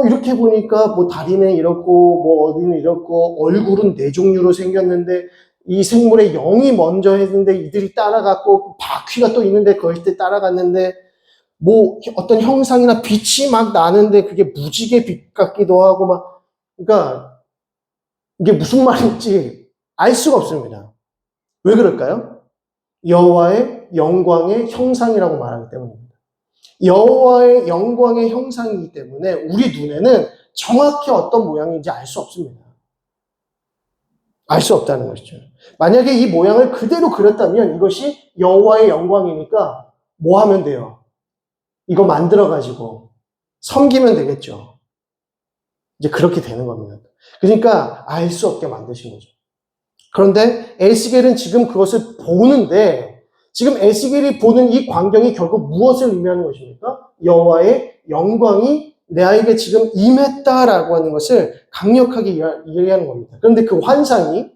이렇게 보니까 뭐 다리는 이렇고 뭐 어디는 이렇고 얼굴은 네 종류로 생겼는데 이 생물의 영이 먼저 했는데 이들이 따라갔고 바퀴가 또 있는데 그것이 따라갔는데 뭐 어떤 형상이나 빛이 막 나는데 그게 무지개 빛 같기도 하고 막 그러니까 이게 무슨 말인지 알 수가 없습니다. 왜 그럴까요? 여호와의 영광의 형상이라고 말하기 때문입니다. 여호와의 영광의 형상이기 때문에 우리 눈에는 정확히 어떤 모양인지 알 수 없습니다. 알 수 없다는 것이죠. 만약에 이 모양을 그대로 그렸다면 이것이 여호와의 영광이니까 뭐 하면 돼요? 이거 만들어가지고 섬기면 되겠죠. 이제 그렇게 되는 겁니다. 그러니까 알 수 없게 만드신 거죠. 그런데 에스겔은 지금 그것을 보는데 지금 에스겔이 보는 이 광경이 결국 무엇을 의미하는 것입니까? 여호와의 영광이 내에게 지금 임했다라고 하는 것을 강력하게 이해하는 겁니다. 그런데 그 환상이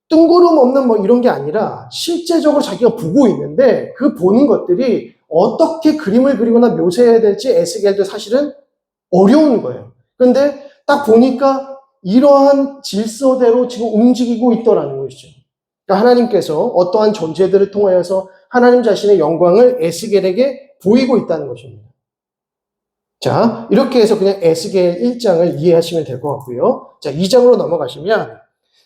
뜬구름 없는 뭐 이런 게 아니라 실제적으로 자기가 보고 있는데 그 보는 것들이 어떻게 그림을 그리거나 묘사해야 될지 에스겔도 사실은 어려운 거예요. 그런데 딱 보니까 이러한 질서대로 지금 움직이고 있더라는 것이죠. 그러니까 하나님께서 어떠한 존재들을 통하여서 하나님 자신의 영광을 에스겔에게 보이고 있다는 것입니다. 자, 이렇게 해서 그냥 에스겔 1장을 이해하시면 될 것 같고요. 자, 2장으로 넘어가시면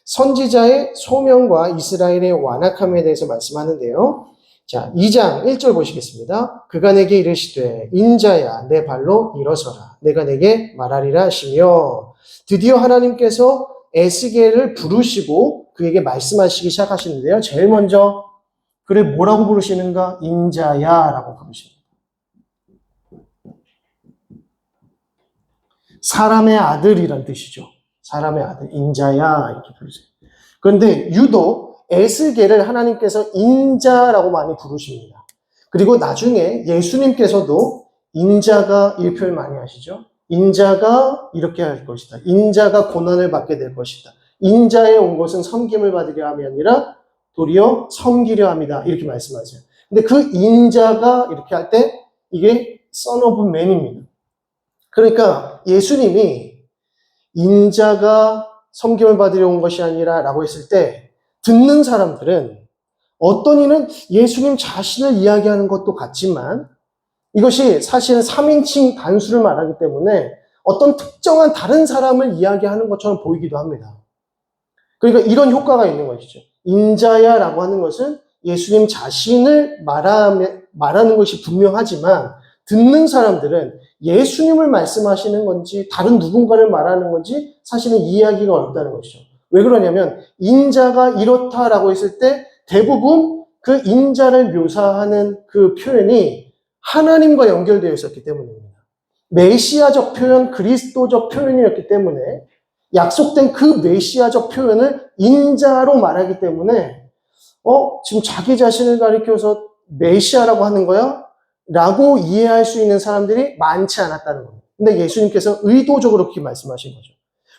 선지자의 소명과 이스라엘의 완악함에 대해서 말씀하는데요. 자, 2장 1절 보시겠습니다. 그가 내게 이르시되 인자야 내 발로 일어서라 내가 내게 말하리라 하시며 드디어 하나님께서 에스겔을 부르시고 그에게 말씀하시기 시작하시는데요. 제일 먼저 그를 뭐라고 부르시는가? 인자야 라고 부르십니다. 사람의 아들이란 뜻이죠. 사람의 아들, 인자야 이렇게 부르세요. 그런데 유독 에스겔을 하나님께서 인자라고 많이 부르십니다. 그리고 나중에 예수님께서도 인자가 이 표현 많이 하시죠. 인자가 이렇게 할 것이다. 인자가 고난을 받게 될 것이다. 인자에 온 것은 섬김을 받으려 함이 아니라 도리어 섬기려 함이다. 이렇게 말씀하세요. 근데 그 인자가 이렇게 할 때 이게 Son of Man입니다. 그러니까 예수님이 인자가 섬김을 받으려 온 것이 아니라 라고 했을 때 듣는 사람들은 어떤 이는 예수님 자신을 이야기하는 것도 같지만 이것이 사실은 3인칭 단수를 말하기 때문에 어떤 특정한 다른 사람을 이야기하는 것처럼 보이기도 합니다. 그러니까 이런 효과가 있는 것이죠. 인자야라고 하는 것은 예수님 자신을 말하는 것이 분명하지만 듣는 사람들은 예수님을 말씀하시는 건지 다른 누군가를 말하는 건지 사실은 이해하기가 어렵다는 것이죠. 왜 그러냐면 인자가 이렇다라고 했을 때 대부분 그 인자를 묘사하는 그 표현이 하나님과 연결되어 있었기 때문입니다. 메시아적 표현, 그리스도적 표현이었기 때문에 약속된 그 메시아적 표현을 인자로 말하기 때문에 지금 자기 자신을 가리켜서 메시아라고 하는 거야? 라고 이해할 수 있는 사람들이 많지 않았다는 겁니다. 근데 예수님께서 의도적으로 그렇게 말씀하신 거죠.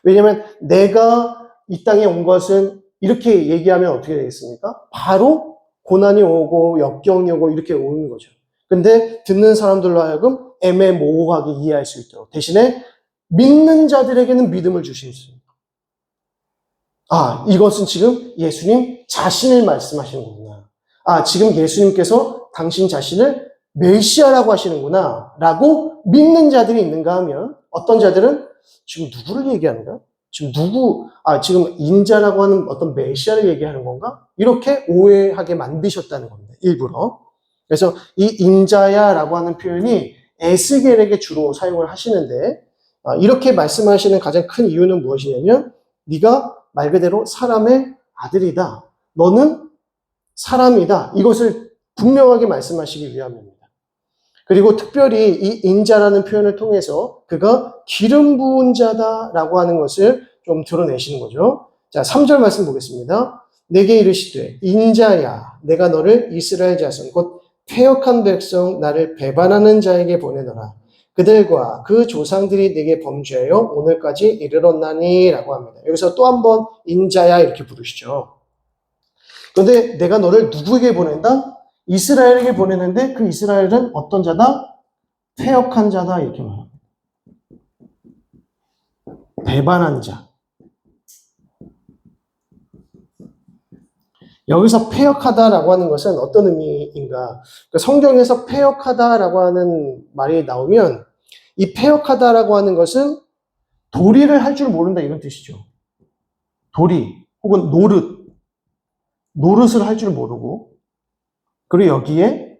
왜냐하면 내가 이 땅에 온 것은 이렇게 얘기하면 어떻게 되겠습니까? 바로 고난이 오고 역경이 오고 이렇게 오는 거죠. 근데 듣는 사람들로 하여금 애매모호하게 이해할 수 있도록 대신에 믿는 자들에게는 믿음을 주시겠습니다. 이것은 지금 예수님 자신을 말씀하시는 거구나. 지금 예수님께서 당신 자신을 메시아라고 하시는구나 라고 믿는 자들이 있는가 하면 어떤 자들은 지금 누구를 얘기하는가? 지금 인자라고 하는 어떤 메시아를 얘기하는 건가? 이렇게 오해하게 만드셨다는 겁니다. 일부러. 그래서 이 인자야라고 하는 표현이 에스겔에게 주로 사용을 하시는데 이렇게 말씀하시는 가장 큰 이유는 무엇이냐면 네가 말 그대로 사람의 아들이다. 너는 사람이다. 이것을 분명하게 말씀하시기 위함입니다. 그리고 특별히 이 인자라는 표현을 통해서 그가 기름 부은 자다라고 하는 것을 좀 드러내시는 거죠. 자, 3절 말씀 보겠습니다. 내게 이르시되 인자야 내가 너를 이스라엘 자손 곧 패역한 백성 나를 배반하는 자에게 보내노라. 그들과 그 조상들이 내게 범죄하여 오늘까지 이르렀나니 라고 합니다. 여기서 또 한 번 인자야 이렇게 부르시죠. 그런데 내가 너를 누구에게 보낸다? 이스라엘에게 보내는데 그 이스라엘은 어떤 자다? 패역한 자다 이렇게 말합니다. 배반한 자. 여기서 패역하다라고 하는 것은 어떤 의미인가? 그러니까 성경에서 패역하다라고 하는 말이 나오면 이 패역하다라고 하는 것은 도리를 할 줄 모른다 이런 뜻이죠. 도리 혹은 노릇을 할 줄 모르고 그리고 여기에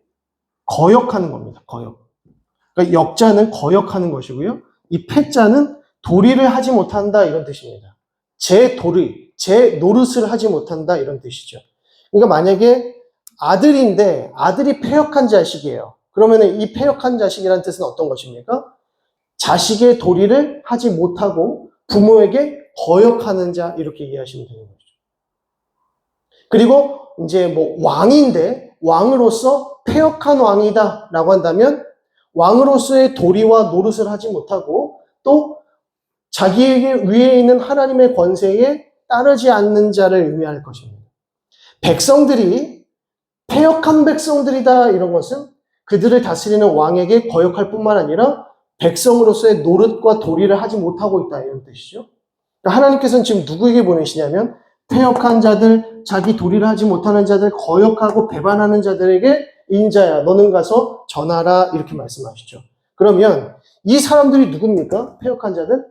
거역하는 겁니다. 거역. 그러니까 역자는 거역하는 것이고요. 이 패자는 도리를 하지 못한다 이런 뜻입니다. 제 노릇을 하지 못한다 이런 뜻이죠. 그러니까 만약에 아들인데 아들이 패역한 자식이에요. 그러면 이 패역한 자식이라는 뜻은 어떤 것입니까? 자식의 도리를 하지 못하고 부모에게 거역하는 자 이렇게 이해하시면 되는 거죠. 그리고 이제 왕인데 왕으로서 패역한 왕이다 라고 한다면 왕으로서의 도리와 노릇을 하지 못하고 또 자기에게 위에 있는 하나님의 권세에 따르지 않는 자를 의미할 것입니다. 백성들이 패역한 백성들이다 이런 것은 그들을 다스리는 왕에게 거역할 뿐만 아니라 백성으로서의 노릇과 도리를 하지 못하고 있다 이런 뜻이죠. 그러니까 하나님께서는 지금 누구에게 보내시냐면 패역한 자들, 자기 도리를 하지 못하는 자들, 거역하고 배반하는 자들에게 인자야 너는 가서 전하라 이렇게 말씀하시죠. 그러면 이 사람들이 누굽니까? 패역한 자들?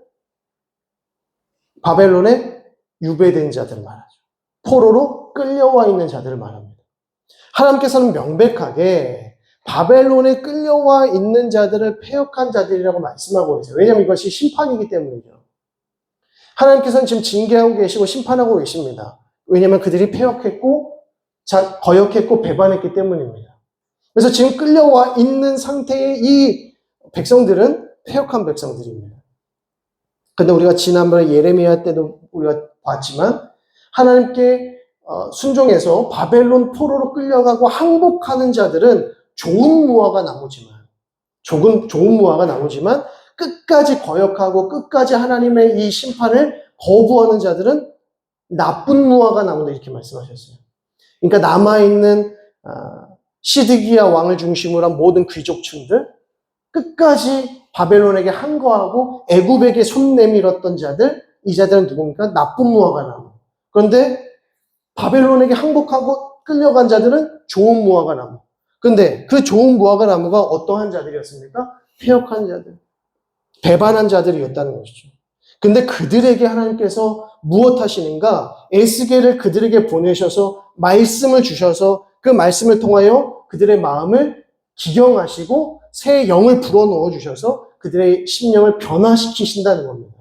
바벨론에 유배된 자들을 말하죠. 포로로 끌려와 있는 자들을 말합니다. 하나님께서는 명백하게 바벨론에 끌려와 있는 자들을 패역한 자들이라고 말씀하고 계세요. 왜냐하면 이것이 심판이기 때문이죠. 하나님께서는 지금 징계하고 계시고 심판하고 계십니다. 왜냐하면 그들이 패역했고 거역했고 배반했기 때문입니다. 그래서 지금 끌려와 있는 상태의 이 백성들은 패역한 백성들입니다. 근데 우리가 지난번에 예레미야 때도 우리가 봤지만 하나님께 순종해서 바벨론 포로로 끌려가고 항복하는 자들은 좋은 무화가 나오지만 끝까지 거역하고 끝까지 하나님의 이 심판을 거부하는 자들은 나쁜 무화과 나무다 이렇게 말씀하셨어요. 그러니까 남아있는 시드기야 왕을 중심으로 한 모든 귀족층들, 끝까지 바벨론에게 항거하고 애굽에게 손 내밀었던 자들, 이 자들은 누굽니까? 나쁜 무화과 나무. 그런데 바벨론에게 항복하고 끌려간 자들은 좋은 무화과 나무. 그런데 그 좋은 무화과 나무가 어떠한 자들이었습니까? 패역한 자들, 배반한 자들이었다는 것이죠. 근데 그들에게 하나님께서 무엇 하시는가? 에스겔을 그들에게 보내셔서 말씀을 주셔서 그 말씀을 통하여 그들의 마음을 기경하시고 새 영을 불어넣어 주셔서 그들의 심령을 변화시키신다는 겁니다.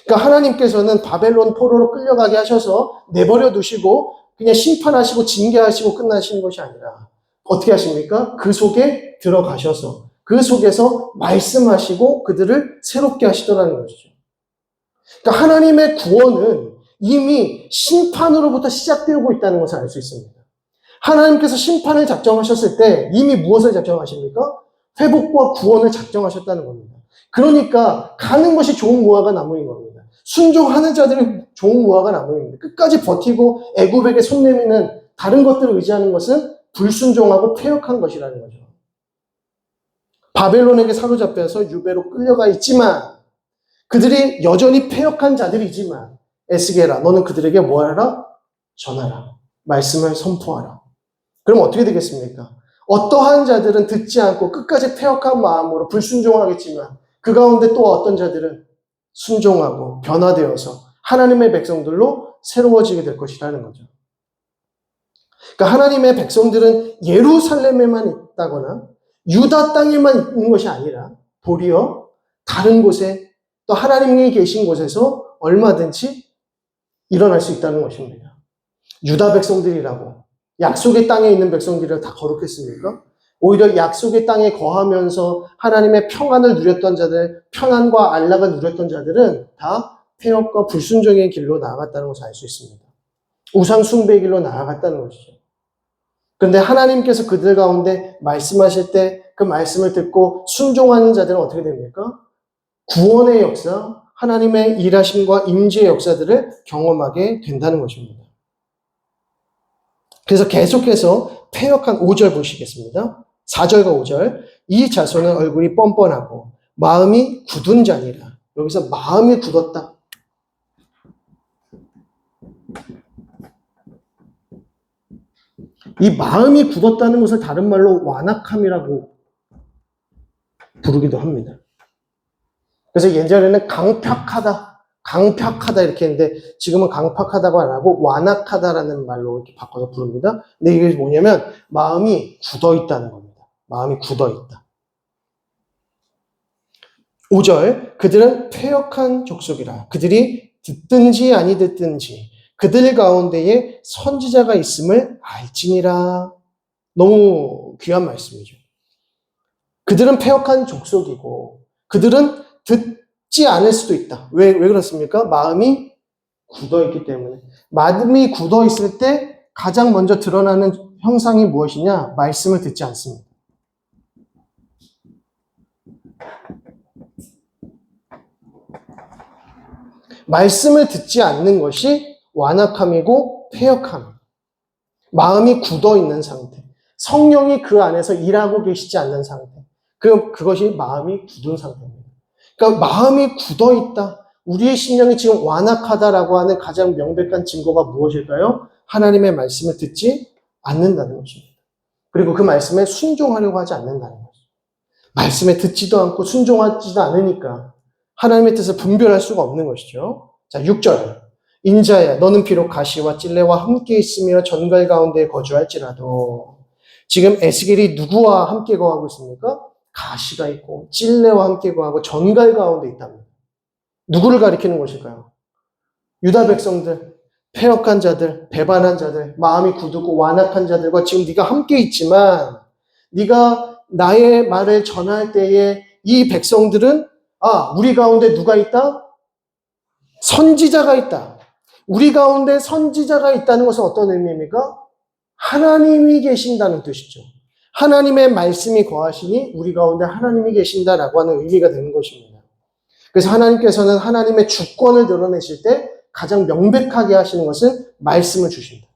그러니까 하나님께서는 바벨론 포로로 끌려가게 하셔서 내버려 두시고 그냥 심판하시고 징계하시고 끝나시는 것이 아니라 어떻게 하십니까? 그 속에 들어가셔서 그 속에서 말씀하시고 그들을 새롭게 하시더라는 것이죠. 그러니까 하나님의 구원은 이미 심판으로부터 시작되고 있다는 것을 알 수 있습니다. 하나님께서 심판을 작정하셨을 때 이미 무엇을 작정하십니까? 회복과 구원을 작정하셨다는 겁니다. 그러니까 가는 것이 좋은 무화과 나무인 겁니다. 순종하는 자들이 좋은 무화과 나무입니다. 끝까지 버티고 애굽에게 손 내미는 다른 것들을 의지하는 것은 불순종하고 패역한 것이라는 거죠. 바벨론에게 사로잡혀서 유배로 끌려가 있지만 그들이 여전히 패역한 자들이지만 에스겔아 너는 그들에게 뭐 하라? 전하라. 말씀을 선포하라. 그럼 어떻게 되겠습니까? 어떠한 자들은 듣지 않고 끝까지 패역한 마음으로 불순종하겠지만 그 가운데 또 어떤 자들은 순종하고 변화되어서 하나님의 백성들로 새로워지게 될 것이라는 거죠. 그러니까 하나님의 백성들은 예루살렘에만 있다거나 유다 땅에만 있는 것이 아니라 도리어 다른 곳에 또 하나님이 계신 곳에서 얼마든지 일어날 수 있다는 것입니다. 유다 백성들이라고 약속의 땅에 있는 백성들을 다 거룩했습니까? 오히려 약속의 땅에 거하면서 하나님의 평안을 누렸던 자들, 평안과 안락을 누렸던 자들은 다 패역과 불순종의 길로 나아갔다는 것을 알 수 있습니다. 우상 숭배의 길로 나아갔다는 것이죠. 그런데 하나님께서 그들 가운데 말씀하실 때 그 말씀을 듣고 순종하는 자들은 어떻게 됩니까? 구원의 역사, 하나님의 일하심과 임재의 역사들을 경험하게 된다는 것입니다. 그래서 계속해서 패역한 5절 보시겠습니다. 4절과 5절. 이 자손은 얼굴이 뻔뻔하고 마음이 굳은 자니라. 여기서 마음이 굳었다. 이 마음이 굳었다는 것을 다른 말로 완악함이라고 부르기도 합니다. 그래서 예전에는 강팍하다 이렇게 했는데 지금은 강팍하다고 안 하고 완악하다라는 말로 이렇게 바꿔서 부릅니다. 근데 이게 뭐냐면 마음이 굳어 있다는 겁니다. 마음이 굳어 있다. 5절 그들은 패역한 족속이라. 그들이 듣든지 아니 듣든지 그들 가운데에 선지자가 있음을 알지니라. 너무 귀한 말씀이죠. 그들은 패역한 족속이고 그들은 듣지 않을 수도 있다. 왜 그렇습니까? 마음이 굳어있기 때문에. 마음이 굳어있을 때 가장 먼저 드러나는 형상이 무엇이냐? 말씀을 듣지 않습니다. 말씀을 듣지 않는 것이 완악함이고 패역함. 마음이 굳어있는 상태. 성령이 그 안에서 일하고 계시지 않는 상태. 그것이 마음이 굳은 상태입니다. 그러니까 마음이 굳어있다. 우리의 심령이 지금 완악하다라고 하는 가장 명백한 증거가 무엇일까요? 하나님의 말씀을 듣지 않는다는 것입니다. 그리고 그 말씀에 순종하려고 하지 않는다는 것입니다. 말씀에 듣지도 않고 순종하지도 않으니까 하나님의 뜻을 분별할 수가 없는 것이죠. 자, 6절. 인자야, 너는 비록 가시와 찔레와 함께 있으며 전갈 가운데 거주할지라도. 지금 에스겔이 누구와 함께 거하고 있습니까? 가시가 있고 찔레와 함께 거하고 전갈 가운데 있답니다. 누구를 가리키는 것일까요? 유다 백성들, 패역한 자들, 배반한 자들, 마음이 굳고 완악한 자들과 지금 네가 함께 있지만 네가 나의 말을 전할 때에 이 백성들은 우리 가운데 누가 있다? 선지자가 있다. 우리 가운데 선지자가 있다는 것은 어떤 의미입니까? 하나님이 계신다는 뜻이죠. 하나님의 말씀이 거하시니 우리 가운데 하나님이 계신다라고 하는 의미가 되는 것입니다. 그래서 하나님께서는 하나님의 주권을 드러내실 때 가장 명백하게 하시는 것은 말씀을 주신다.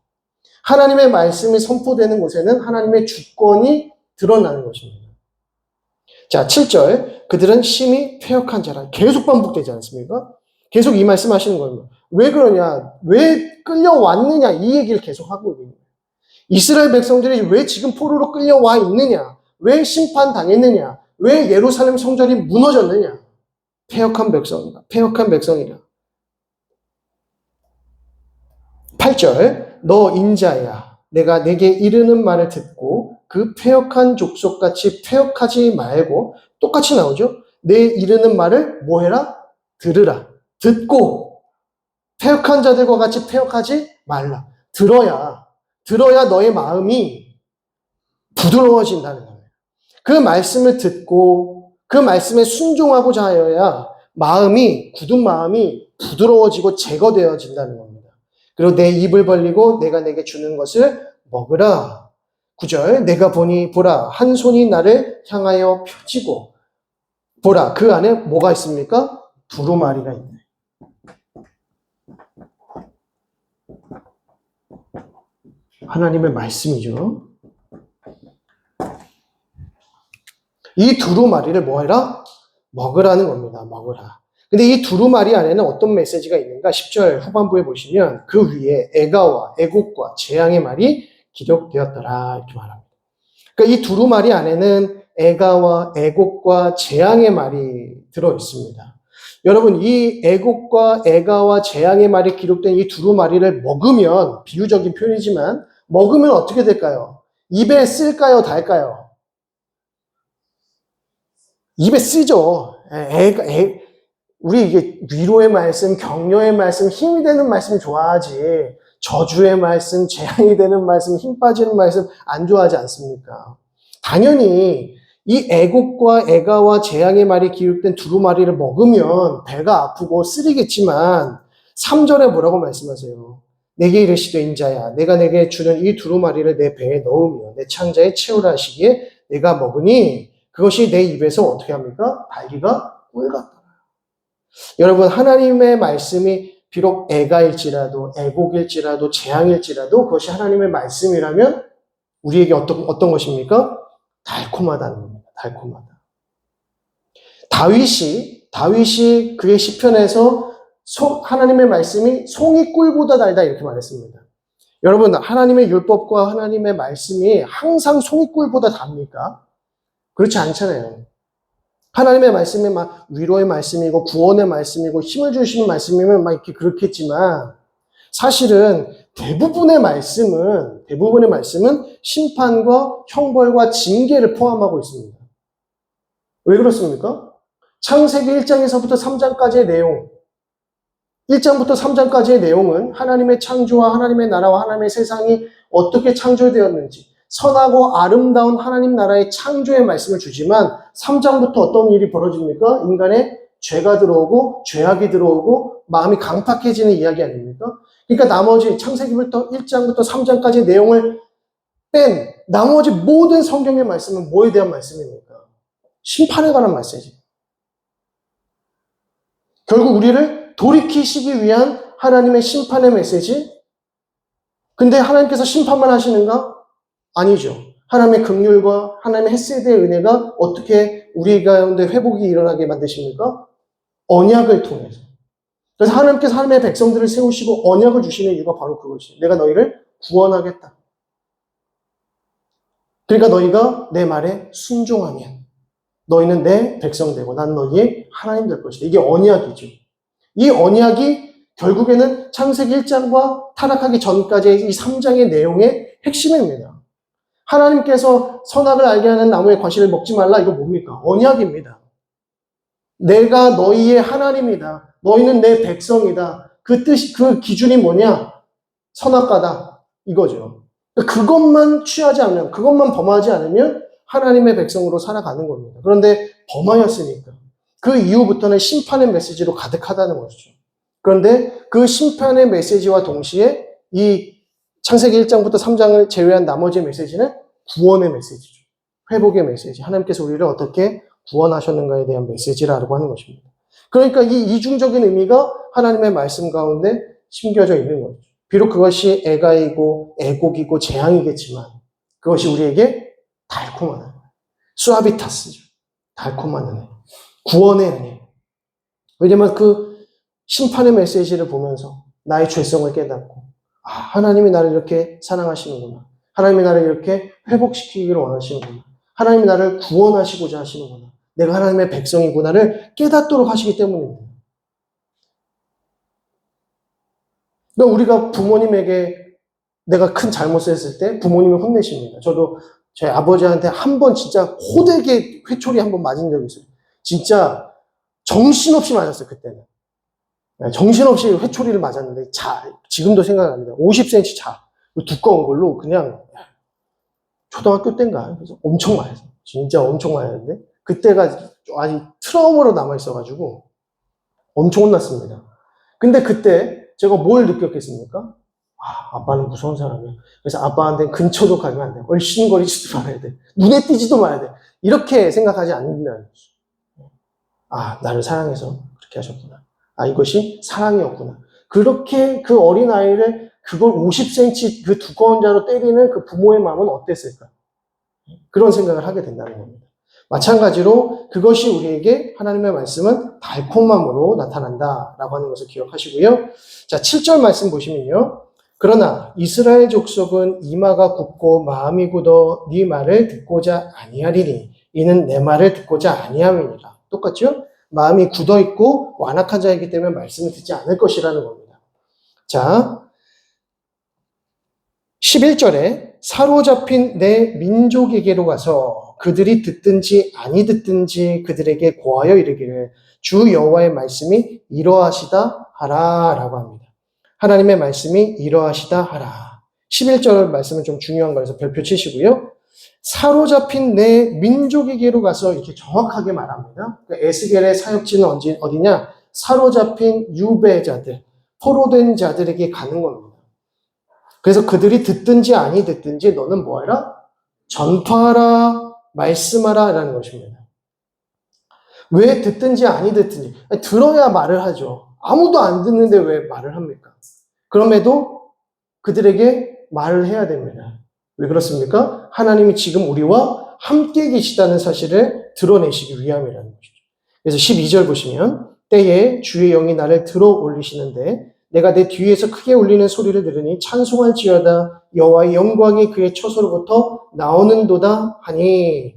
하나님의 말씀이 선포되는 곳에는 하나님의 주권이 드러나는 것입니다. 자, 7절. 그들은 심히 패역한 자라. 계속 반복되지 않습니까? 계속 이 말씀 하시는 거예요. 왜 그러냐? 왜 끌려왔느냐? 이 얘기를 계속 하고 있는 거예요. 이스라엘 백성들이 왜 지금 포로로 끌려와 있느냐? 왜 심판당했느냐? 왜 예루살렘 성전이 무너졌느냐? 패역한 백성이다. 패역한 백성이다. 8절. 너 인자야. 내가 내게 이르는 말을 듣고 그 패역한 족속같이 패역하지 말고, 똑같이 나오죠? 내 이르는 말을 뭐 해라? 들으라. 듣고 패역한 자들과 같이 패역하지 말라. 들어야 너의 마음이 부드러워진다는 거예요. 그 말씀을 듣고 그 말씀에 순종하고자 하여야 마음이, 굳은 마음이 부드러워지고 제거되어진다는 겁니다. 그리고 내 입을 벌리고 내가 내게 주는 것을 먹으라. 9절. 내가 보니 보라 한 손이 나를 향하여 펴지고, 보라 그 안에 뭐가 있습니까? 두루마리가 있네. 하나님의 말씀이죠. 이 두루마리를 뭐 해라? 먹으라는 겁니다. 먹으라. 근데 이 두루마리 안에는 어떤 메시지가 있는가? 10절 후반부에 보시면 그 위에 애가와 애곡과 재앙의 말이 기록되었더라 이렇게 말합니다. 그러니까 이 두루마리 안에는 애가와 애곡과 재앙의 말이 들어 있습니다. 여러분, 이 애곡과 애가와 재앙의 말이 기록된 이 두루마리를 먹으면, 비유적인 표현이지만 먹으면 어떻게 될까요? 입에 쓸까요? 달까요? 입에 쓰죠. 우리 이게 위로의 말씀, 격려의 말씀, 힘이 되는 말씀 좋아하지, 저주의 말씀, 재앙이 되는 말씀, 힘 빠지는 말씀 안 좋아하지 않습니까? 당연히 이 애곡과 애가와 재앙의 말이 기록된 두루마리를 먹으면 배가 아프고 쓰리겠지만 3절에 뭐라고 말씀하세요? 내게 이르시되 인자야 내가 내게 주는 이 두루마리를 내 배에 넣으며 내 창자에 채우라 하시기에 내가 먹으니 그것이 내 입에서 어떻게 합니까? 발기가 꿀같더라. 여러분, 하나님의 말씀이 비록 애가일지라도 애곡일지라도 재앙일지라도 그것이 하나님의 말씀이라면 우리에게 어떤 것입니까? 달콤하다는 겁니다. 달콤하다. 다윗이 그의 시편에서 하나님의 말씀이 송이 꿀보다 달다 이렇게 말했습니다. 여러분, 하나님의 율법과 하나님의 말씀이 항상 송이 꿀보다 답니까? 그렇지 않잖아요. 하나님의 말씀이 막 위로의 말씀이고 구원의 말씀이고 힘을 주시는 말씀이면 막 이렇게 그렇겠지만 사실은 대부분의 말씀은 심판과 형벌과 징계를 포함하고 있습니다. 왜 그렇습니까? 창세기 1장에서부터 3장까지의 내용, 1장부터 3장까지의 내용은 하나님의 창조와 하나님의 나라와 하나님의 세상이 어떻게 창조되었는지, 선하고 아름다운 하나님 나라의 창조의 말씀을 주지만 3장부터 어떤 일이 벌어집니까? 인간의 죄가 들어오고 죄악이 들어오고 마음이 강팍해지는 이야기 아닙니까? 그러니까 나머지 창세기부터 1장부터 3장까지의 내용을 뺀 나머지 모든 성경의 말씀은 뭐에 대한 말씀입니까? 심판에 관한 말씀이지. 결국 우리를 돌이키시기 위한 하나님의 심판의 메시지? 근데 하나님께서 심판만 하시는가? 아니죠. 하나님의 긍휼과 하나님의 헤세드의 은혜가 어떻게 우리 가운데 회복이 일어나게 만드십니까? 언약을 통해서. 그래서 하나님께서 하나님의 백성들을 세우시고 언약을 주시는 이유가 바로 그것이에요. 내가 너희를 구원하겠다. 그러니까 너희가 내 말에 순종하면 너희는 내 백성 되고 난 너희의 하나님 될 것이다. 이게 언약이죠. 이 언약이 결국에는 창세기 1장과 타락하기 전까지의 이 3장의 내용의 핵심입니다. 하나님께서 선악을 알게 하는 나무의 과실을 먹지 말라. 이거 뭡니까? 언약입니다. 내가 너희의 하나님이다. 너희는 내 백성이다. 그 뜻이, 그 기준이 뭐냐? 선악과다. 이거죠. 그것만 취하지 않으면, 그것만 범하지 않으면 하나님의 백성으로 살아가는 겁니다. 그런데 범하였으니까 그 이후부터는 심판의 메시지로 가득하다는 것이죠. 그런데 그 심판의 메시지와 동시에 이 창세기 1장부터 3장을 제외한 나머지 메시지는 구원의 메시지죠. 회복의 메시지. 하나님께서 우리를 어떻게 구원하셨는가에 대한 메시지라고 하는 것입니다. 그러니까 이 이중적인 의미가 하나님의 말씀 가운데 심겨져 있는 거죠. 비록 그것이 애가이고 애곡이고 재앙이겠지만 그것이 우리에게 달콤한 은혜. 수아비타스죠. 달콤한 은혜. 구원의 은혜. 왜냐면 그 심판의 메시지를 보면서 나의 죄성을 깨닫고 하나님이 나를 이렇게 사랑하시는구나. 하나님이 나를 이렇게 회복시키기를 원하시는구나. 하나님이 나를 구원하시고자 하시는구나. 내가 하나님의 백성이구나를 깨닫도록 하시기 때문입니다. 그러니까 우리가 부모님에게 내가 큰 잘못을 했을 때 부모님이 혼내십니다. 저도 저희 아버지한테 한 번 진짜 호되게 회초리 한 번 맞은 적이 있어요. 진짜 정신없이 맞았어요, 그때는. 정신없이 회초리를 맞았는데, 지금도 생각납니다. 50cm 두꺼운 걸로 그냥 초등학교 때인가. 그래서 엄청 맞았어요. 진짜 엄청 맞았는데, 그때가 아직 트라우마로 남아있어가지고 엄청 혼났습니다. 근데 그때 제가 뭘 느꼈겠습니까? 아빠는 무서운 사람이야. 그래서 아빠한테 근처도 가면 안 돼. 얼씬거리지도 말아야 돼. 눈에 띄지도 말아야 돼. 이렇게 생각하지 않는다는 거죠. 나를 사랑해서 그렇게 하셨구나. 이것이 사랑이었구나. 그렇게 그 어린아이를 그걸 50cm 그 두꺼운 자로 때리는 그 부모의 마음은 어땠을까? 그런 생각을 하게 된다는 겁니다. 마찬가지로 그것이 우리에게 하나님의 말씀은 달콤함으로 나타난다라고 하는 것을 기억하시고요. 자, 7절 말씀 보시면요. 그러나 이스라엘 족속은 이마가 굽고 마음이 굳어 네 말을 듣고자 아니하리니 이는 내 말을 듣고자 아니함이니라. 똑같죠? 마음이 굳어 있고 완악한 자이기 때문에 말씀을 듣지 않을 것이라는 겁니다. 자, 11절에 사로잡힌 내 민족에게로 가서 그들이 듣든지 아니 듣든지 그들에게 고하여 이르기를 주 여호와의 말씀이 이러하시다 하라 라고 합니다. 하나님의 말씀이 이러하시다 하라. 11절 말씀은 좀 중요한 거라서 별표 치시고요. 사로잡힌 내 민족에게로 가서 이렇게 정확하게 말합니다. 그러니까 에스겔의 사역지는 어디냐? 사로잡힌 유배자들, 포로된 자들에게 가는 겁니다. 그래서 그들이 듣든지 아니 듣든지 너는 뭐하라? 전파하라, 말씀하라 라는 것입니다. 왜 듣든지 아니 듣든지? 들어야 말을 하죠. 아무도 안 듣는데 왜 말을 합니까? 그럼에도 그들에게 말을 해야 됩니다. 왜 그렇습니까? 하나님이 지금 우리와 함께 계시다는 사실을 드러내시기 위함이라는 것이죠. 그래서 12절 보시면 때에 주의 영이 나를 들어 올리시는데 내가 내 뒤에서 크게 울리는 소리를 들으니 찬송할지어다 여호와의 영광이 그의 처소로부터 나오는도다 하니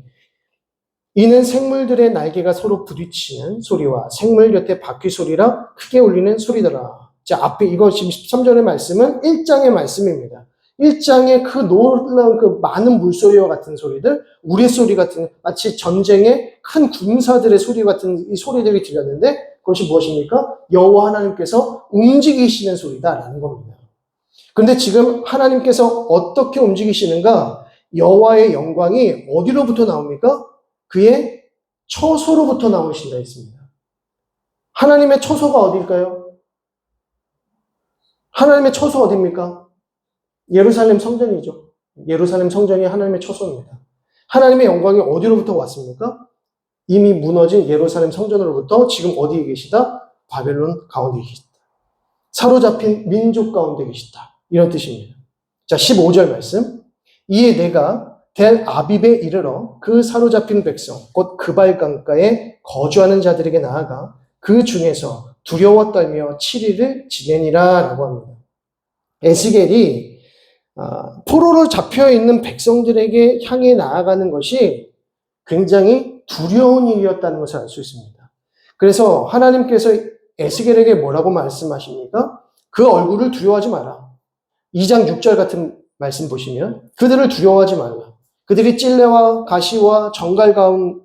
이는 생물들의 날개가 서로 부딪히는 소리와 생물 곁에 바퀴 소리라 크게 울리는 소리더라. 자, 앞에 이거 지금 13절의 말씀은 1장의 말씀입니다. 1장의 그 놀라운 그 많은 물소리와 같은 소리들, 우레소리 같은 마치 전쟁의 큰 군사들의 소리 같은 이 소리들이 들렸는데 그것이 무엇입니까? 여호와 하나님께서 움직이시는 소리다라는 겁니다. 그런데 지금 하나님께서 어떻게 움직이시는가? 여호와의 영광이 어디로부터 나옵니까? 그의 처소로부터 나오신다 했습니다. 하나님의 처소가 어딜까요? 하나님의 처소 어디입니까? 예루살렘 성전이죠. 예루살렘 성전이 하나님의 처소입니다. 하나님의 영광이 어디로부터 왔습니까? 이미 무너진 예루살렘 성전으로부터 지금 어디에 계시다? 바벨론 가운데 계시다. 사로잡힌 민족 가운데 계시다. 이런 뜻입니다. 자, 15절 말씀. 이에 내가 델 아빕에 이르러 그 사로잡힌 백성 곧 그발 강가에 거주하는 자들에게 나아가 그 중에서 두려워 떨며 7일을 지내니라 라고 합니다. 에스겔이 포로로 잡혀있는 백성들에게 향해 나아가는 것이 굉장히 두려운 일이었다는 것을 알 수 있습니다. 그래서 하나님께서 에스겔에게 뭐라고 말씀하십니까? 그 얼굴을 두려워하지 마라. 2장 6절 같은 말씀 보시면 그들을 두려워하지 말라. 그들이 찔레와 가시와 정갈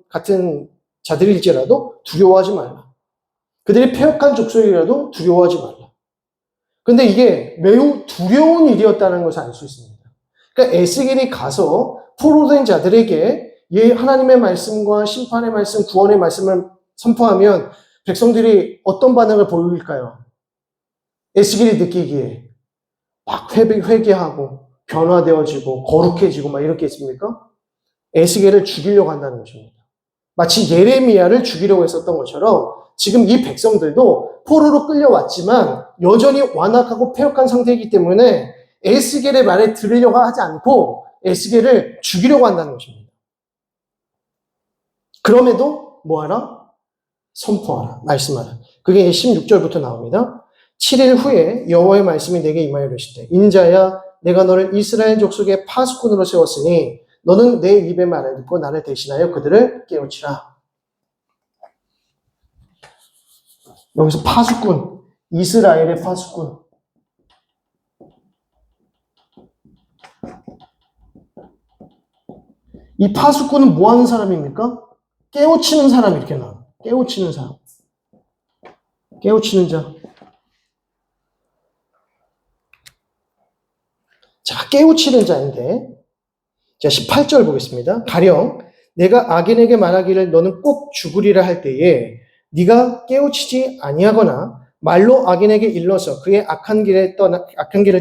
같은 자들일지라도 두려워하지 말라. 그들이 패역한 족속이라도 두려워하지 말라. 근데 이게 매우 두려운 일이었다는 것을 알 수 있습니다. 그러니까 에스겔이 가서 포로된 자들에게 하나님의 말씀과 심판의 말씀, 구원의 말씀을 선포하면 백성들이 어떤 반응을 보일까요? 에스겔이 느끼기에 막 회개하고 변화되어지고 거룩해지고 막 이렇게 있습니까? 에스겔을 죽이려고 한다는 것입니다. 마치 예레미야를 죽이려고 했었던 것처럼 지금 이 백성들도 포로로 끌려왔지만 여전히 완악하고 패역한 상태이기 때문에 에스겔의 말에 들으려고 하지 않고 에스겔을 죽이려고 한다는 것입니다. 그럼에도 뭐하라? 선포하라, 말씀하라. 그게 16절부터 나옵니다. 7일 후에 여호와의 말씀이 내게 임하여 이르시되 인자야 내가 너를 이스라엘 족속의 파수꾼으로 세웠으니 너는 내 입의 말을 듣고 나를 대신하여 그들을 깨우치라. 여기서 파수꾼, 이스라엘의 파수꾼. 이 파수꾼은 뭐 하는 사람입니까? 깨우치는 사람 이렇게 나와요. 깨우치는 사람. 깨우치는 자. 자, 깨우치는 자인데, 자, 18절 보겠습니다. 가령 내가 악인에게 말하기를 너는 꼭 죽으리라 할 때에 네가 깨우치지 아니하거나 말로 악인에게 일러서 그의 악한 길을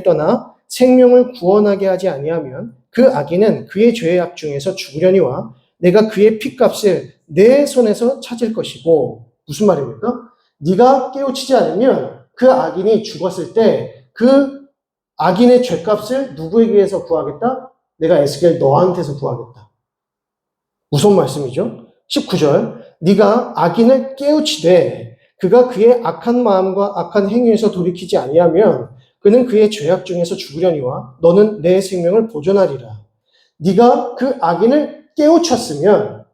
떠나 생명을 구원하게 하지 아니하면 그 악인은 그의 죄의 악 중에서 죽으려니와 내가 그의 핏값을 내 손에서 찾을 것이고. 무슨 말입니까? 네가 깨우치지 않으면 그 악인이 죽었을 때 그 악인의 죄값을 누구에게서 구하겠다? 내가 에스겔 너한테서 구하겠다. 무슨 말씀이죠? 19절 네가 악인을 깨우치되 그가 그의 악한 마음과 악한 행위에서 돌이키지 아니하면 그는 그의 죄악 중에서 죽으려니와 너는 내 생명을 보존하리라. 네가 그 악인을 깨우쳤으면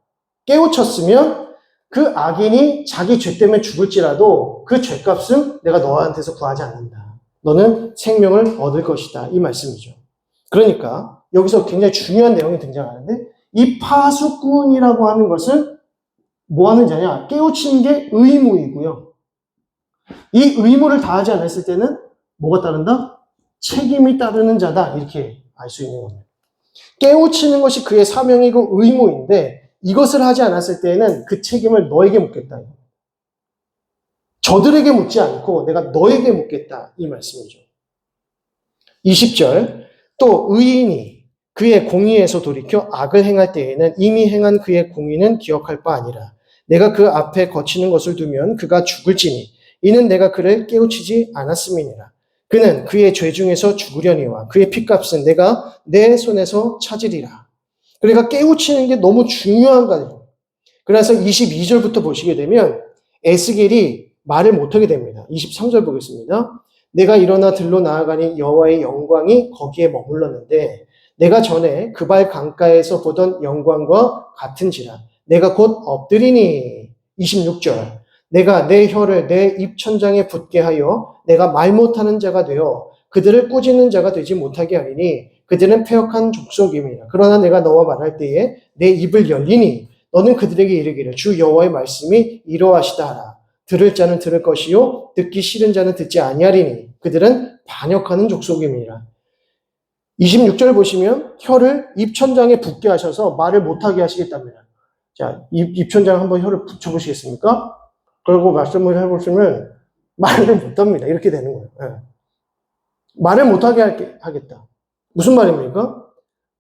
그 악인이 자기 죄 때문에 죽을지라도 그 죄값은 내가 너한테서 구하지 않는다. 너는 생명을 얻을 것이다. 이 말씀이죠. 그러니까 여기서 굉장히 중요한 내용이 등장하는데 이 파수꾼이라고 하는 것은 뭐 하는 자냐? 깨우치는 게 의무이고요. 이 의무를 다하지 않았을 때는 뭐가 따른다? 책임이 따르는 자다. 이렇게 알 수 있는 겁니다. 깨우치는 것이 그의 사명이고 의무인데 이것을 하지 않았을 때에는 그 책임을 너에게 묻겠다. 저들에게 묻지 않고 내가 너에게 묻겠다. 이 말씀이죠. 20절 또 의인이 그의 공의에서 돌이켜 악을 행할 때에는 이미 행한 그의 공의는 기억할 바 아니라 내가 그 앞에 거치는 것을 두면 그가 죽을지니 이는 내가 그를 깨우치지 않았음이니라. 그는 그의 죄 중에서 죽으려니와 그의 핏값은 내가 내 손에서 찾으리라. 그러니까 깨우치는 게 너무 중요한 거예요. 그래서 22절부터 보시게 되면 에스겔이 말을 못하게 됩니다. 23절 보겠습니다. 내가 일어나 들로 나아가니 여호와의 영광이 거기에 머물렀는데 내가 전에 그발 강가에서 보던 영광과 같은지라 내가 곧 엎드리니. 26절 내가 내 혀를 내 입천장에 붙게 하여 내가 말 못하는 자가 되어 그들을 꾸짖는 자가 되지 못하게 하리니 그들은 패역한 족속임이라. 그러나 내가 너와 말할 때에 내 입을 열리니 너는 그들에게 이르기를 주 여호와의 말씀이 이러하시다 하라. 들을 자는 들을 것이요 듣기 싫은 자는 듣지 아니하리니 그들은 반역하는 족속임이라. 26절 보시면 혀를 입천장에 붙게 하셔서 말을 못하게 하시겠답니다. 자, 입천장 한번 혀를 붙여보시겠습니까? 그리고 말씀을 해보시면 말을 못합니다. 이렇게 되는 거예요. 네. 말을 못하게 하겠다. 무슨 말입니까?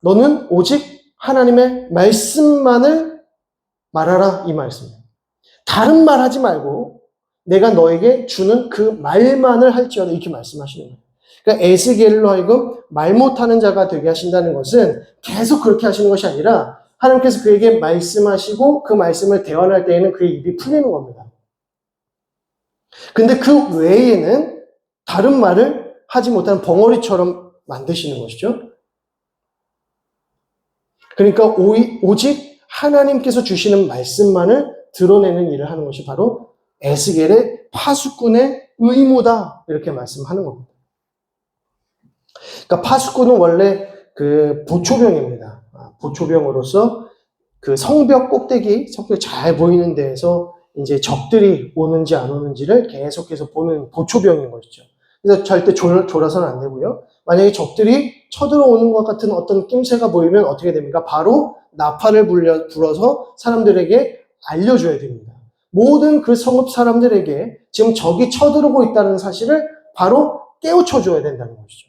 너는 오직 하나님의 말씀만을 말하라 이 말씀이에요. 다른 말 하지 말고 내가 너에게 주는 그 말만을 할지어다 이렇게 말씀하시는 거예요. 그러니까 에스겔로 하여금 말 못하는 자가 되게 하신다는 것은 계속 그렇게 하시는 것이 아니라 하나님께서 그에게 말씀하시고 그 말씀을 대언할 때에는 그의 입이 풀리는 겁니다. 근데 그 외에는 다른 말을 하지 못하는 벙어리처럼 만드시는 것이죠. 그러니까 오직 하나님께서 주시는 말씀만을 드러내는 일을 하는 것이 바로 에스겔의 파수꾼의 의무다 이렇게 말씀하는 겁니다. 그러니까 파수꾼은 원래 그 보초병입니다. 보초병으로서 그 성벽 꼭대기, 성벽 잘 보이는 데에서 이제 적들이 오는지 안 오는지를 계속해서 보는 보초병인 것이죠. 그래서 절대 졸아서는 안 되고요. 만약에 적들이 쳐들어오는 것 같은 어떤 낌새가 보이면 어떻게 됩니까? 바로 나팔을 불어서 사람들에게 알려줘야 됩니다. 모든 그 성읍 사람들에게 지금 적이 쳐들어오고 있다는 사실을 바로 깨우쳐줘야 된다는 것이죠.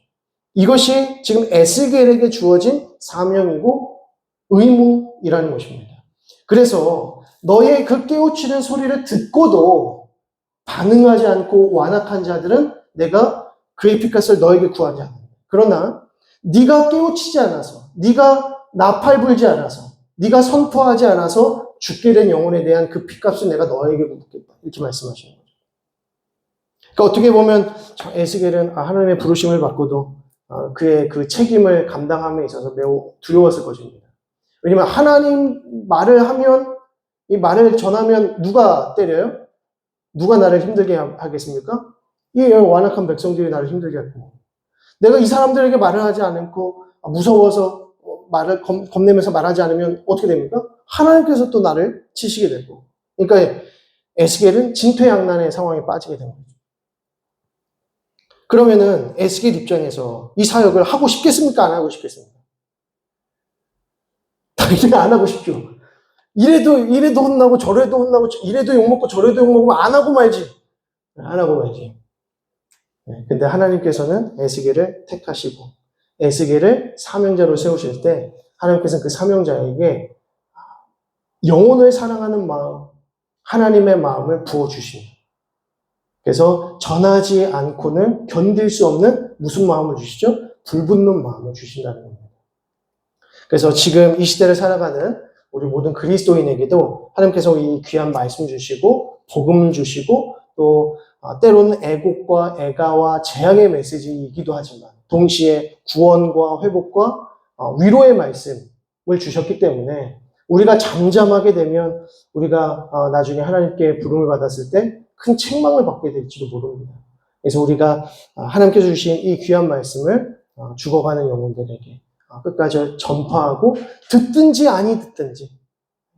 이것이 지금 에스겔에게 주어진 사명이고 의무이라는 것입니다. 그래서 너의 그 깨우치는 소리를 듣고도 반응하지 않고 완악한 자들은 내가 그의 피값을 너에게 구하지 않는다. 그러나 네가 깨우치지 않아서, 네가 나팔 불지 않아서, 네가 선포하지 않아서 죽게 된 영혼에 대한 그 피값을 내가 너에게 묻겠다. 이렇게 말씀하시는 거죠. 그러니까 어떻게 보면 에스겔은 하나님의 부르심을 받고도 그의 그 책임을 감당함에 있어서 매우 두려웠을 것입니다. 왜냐하면 하나님 말을 하면, 이 말을 전하면 누가 때려요? 누가 나를 힘들게 하겠습니까? 이 완악한 백성들이 나를 힘들게 하고, 내가 이 사람들에게 말을 하지 않고 무서워서 말을 겁내면서 말하지 않으면 어떻게 됩니까? 하나님께서 또 나를 치시게 되고. 그러니까 에스겔은 진퇴양난의 상황에 빠지게 된 거죠. 그러면은 에스겔 입장에서 이 사역을 하고 싶겠습니까? 안 하고 싶겠습니까? 당연히 안 하고 싶죠. 이래도 혼나고 저래도 혼나고 이래도 욕먹고 저래도 욕먹으면 안 하고 말지. 안 하고 말지. 근데 하나님께서는 에스겔을 택하시고 에스겔을 사명자로 세우실 때 하나님께서는 그 사명자에게 영혼을 사랑하는 마음, 하나님의 마음을 부어주십니다. 그래서 전하지 않고는 견딜 수 없는 무슨 마음을 주시죠? 불붙는 마음을 주신다는 겁니다. 그래서 지금 이 시대를 살아가는 우리 모든 그리스도인에게도 하나님께서 이 귀한 말씀 주시고 복음 주시고 또 때로는 애곡과 애가와 재앙의 메시지이기도 하지만 동시에 구원과 회복과 위로의 말씀을 주셨기 때문에 우리가 잠잠하게 되면 우리가 나중에 하나님께 부름을 받았을 때 큰 책망을 받게 될지도 모릅니다. 그래서 우리가 하나님께서 주신 이 귀한 말씀을 죽어가는 영혼들에게 끝까지 전파하고 듣든지 아니 듣든지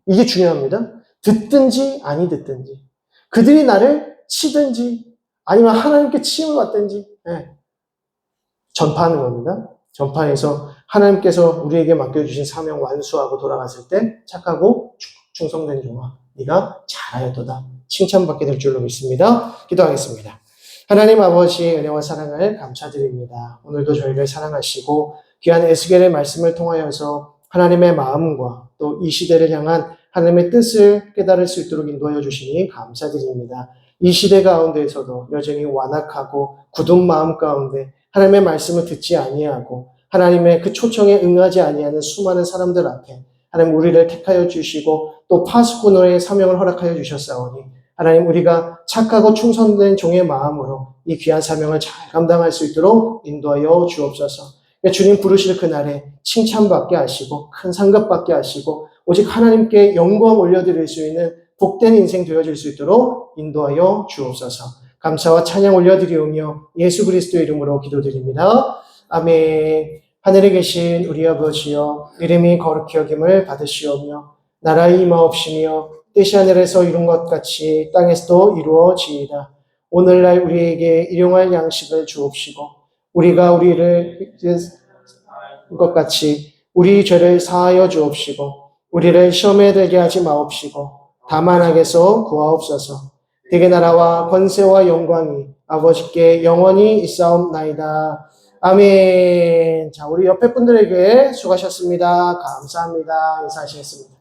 이게 중요합니다. 듣든지 아니 듣든지 그들이 나를 치든지 아니면 하나님께 치임을 받든지 전파하는 겁니다. 전파해서 하나님께서 우리에게 맡겨주신 사명 완수하고 돌아갔을 때 착하고 충성된 종아 네가 잘하였도다 칭찬받게 될 줄로 믿습니다. 기도하겠습니다. 하나님 아버지 은혜와 사랑을 감사드립니다. 오늘도 저희를 사랑하시고 귀한 에스겔의 말씀을 통하여서 하나님의 마음과 또 이 시대를 향한 하나님의 뜻을 깨달을 수 있도록 인도하여 주시니 감사드립니다. 이 시대 가운데에서도 여전히 완악하고 굳은 마음 가운데 하나님의 말씀을 듣지 아니하고 하나님의 그 초청에 응하지 아니하는 수많은 사람들 앞에 하나님 우리를 택하여 주시고 또 파수꾼의 사명을 허락하여 주셨사오니 하나님 우리가 착하고 충성된 종의 마음으로 이 귀한 사명을 잘 감당할 수 있도록 인도하여 주옵소서. 주님 부르실 그날에 칭찬받게 하시고 큰 상급받게 하시고 오직 하나님께 영광 올려드릴 수 있는 복된 인생 되어질 수 있도록 인도하여 주옵소서. 감사와 찬양 올려드리오며 예수 그리스도의 이름으로 기도드립니다. 아멘. 하늘에 계신 우리 아버지여 이름이 거룩히 여김을 받으시오며 나라의 임하옵시며 뜻이 하늘에서 이룬 것 같이 땅에서도 이루어지이다. 오늘날 우리에게 일용할 양식을 주옵시고 우리가 우리를 것 같이 우리 죄를 사하여 주옵시고 우리를 시험에 들게 하지 마옵시고 다만 악에서 구하옵소서. 대개 나라와 권세와 영광이 아버지께 영원히 있사옵나이다. 아멘. 자, 우리 옆에 분들에게 수고하셨습니다. 감사합니다. 인사하시겠습니다.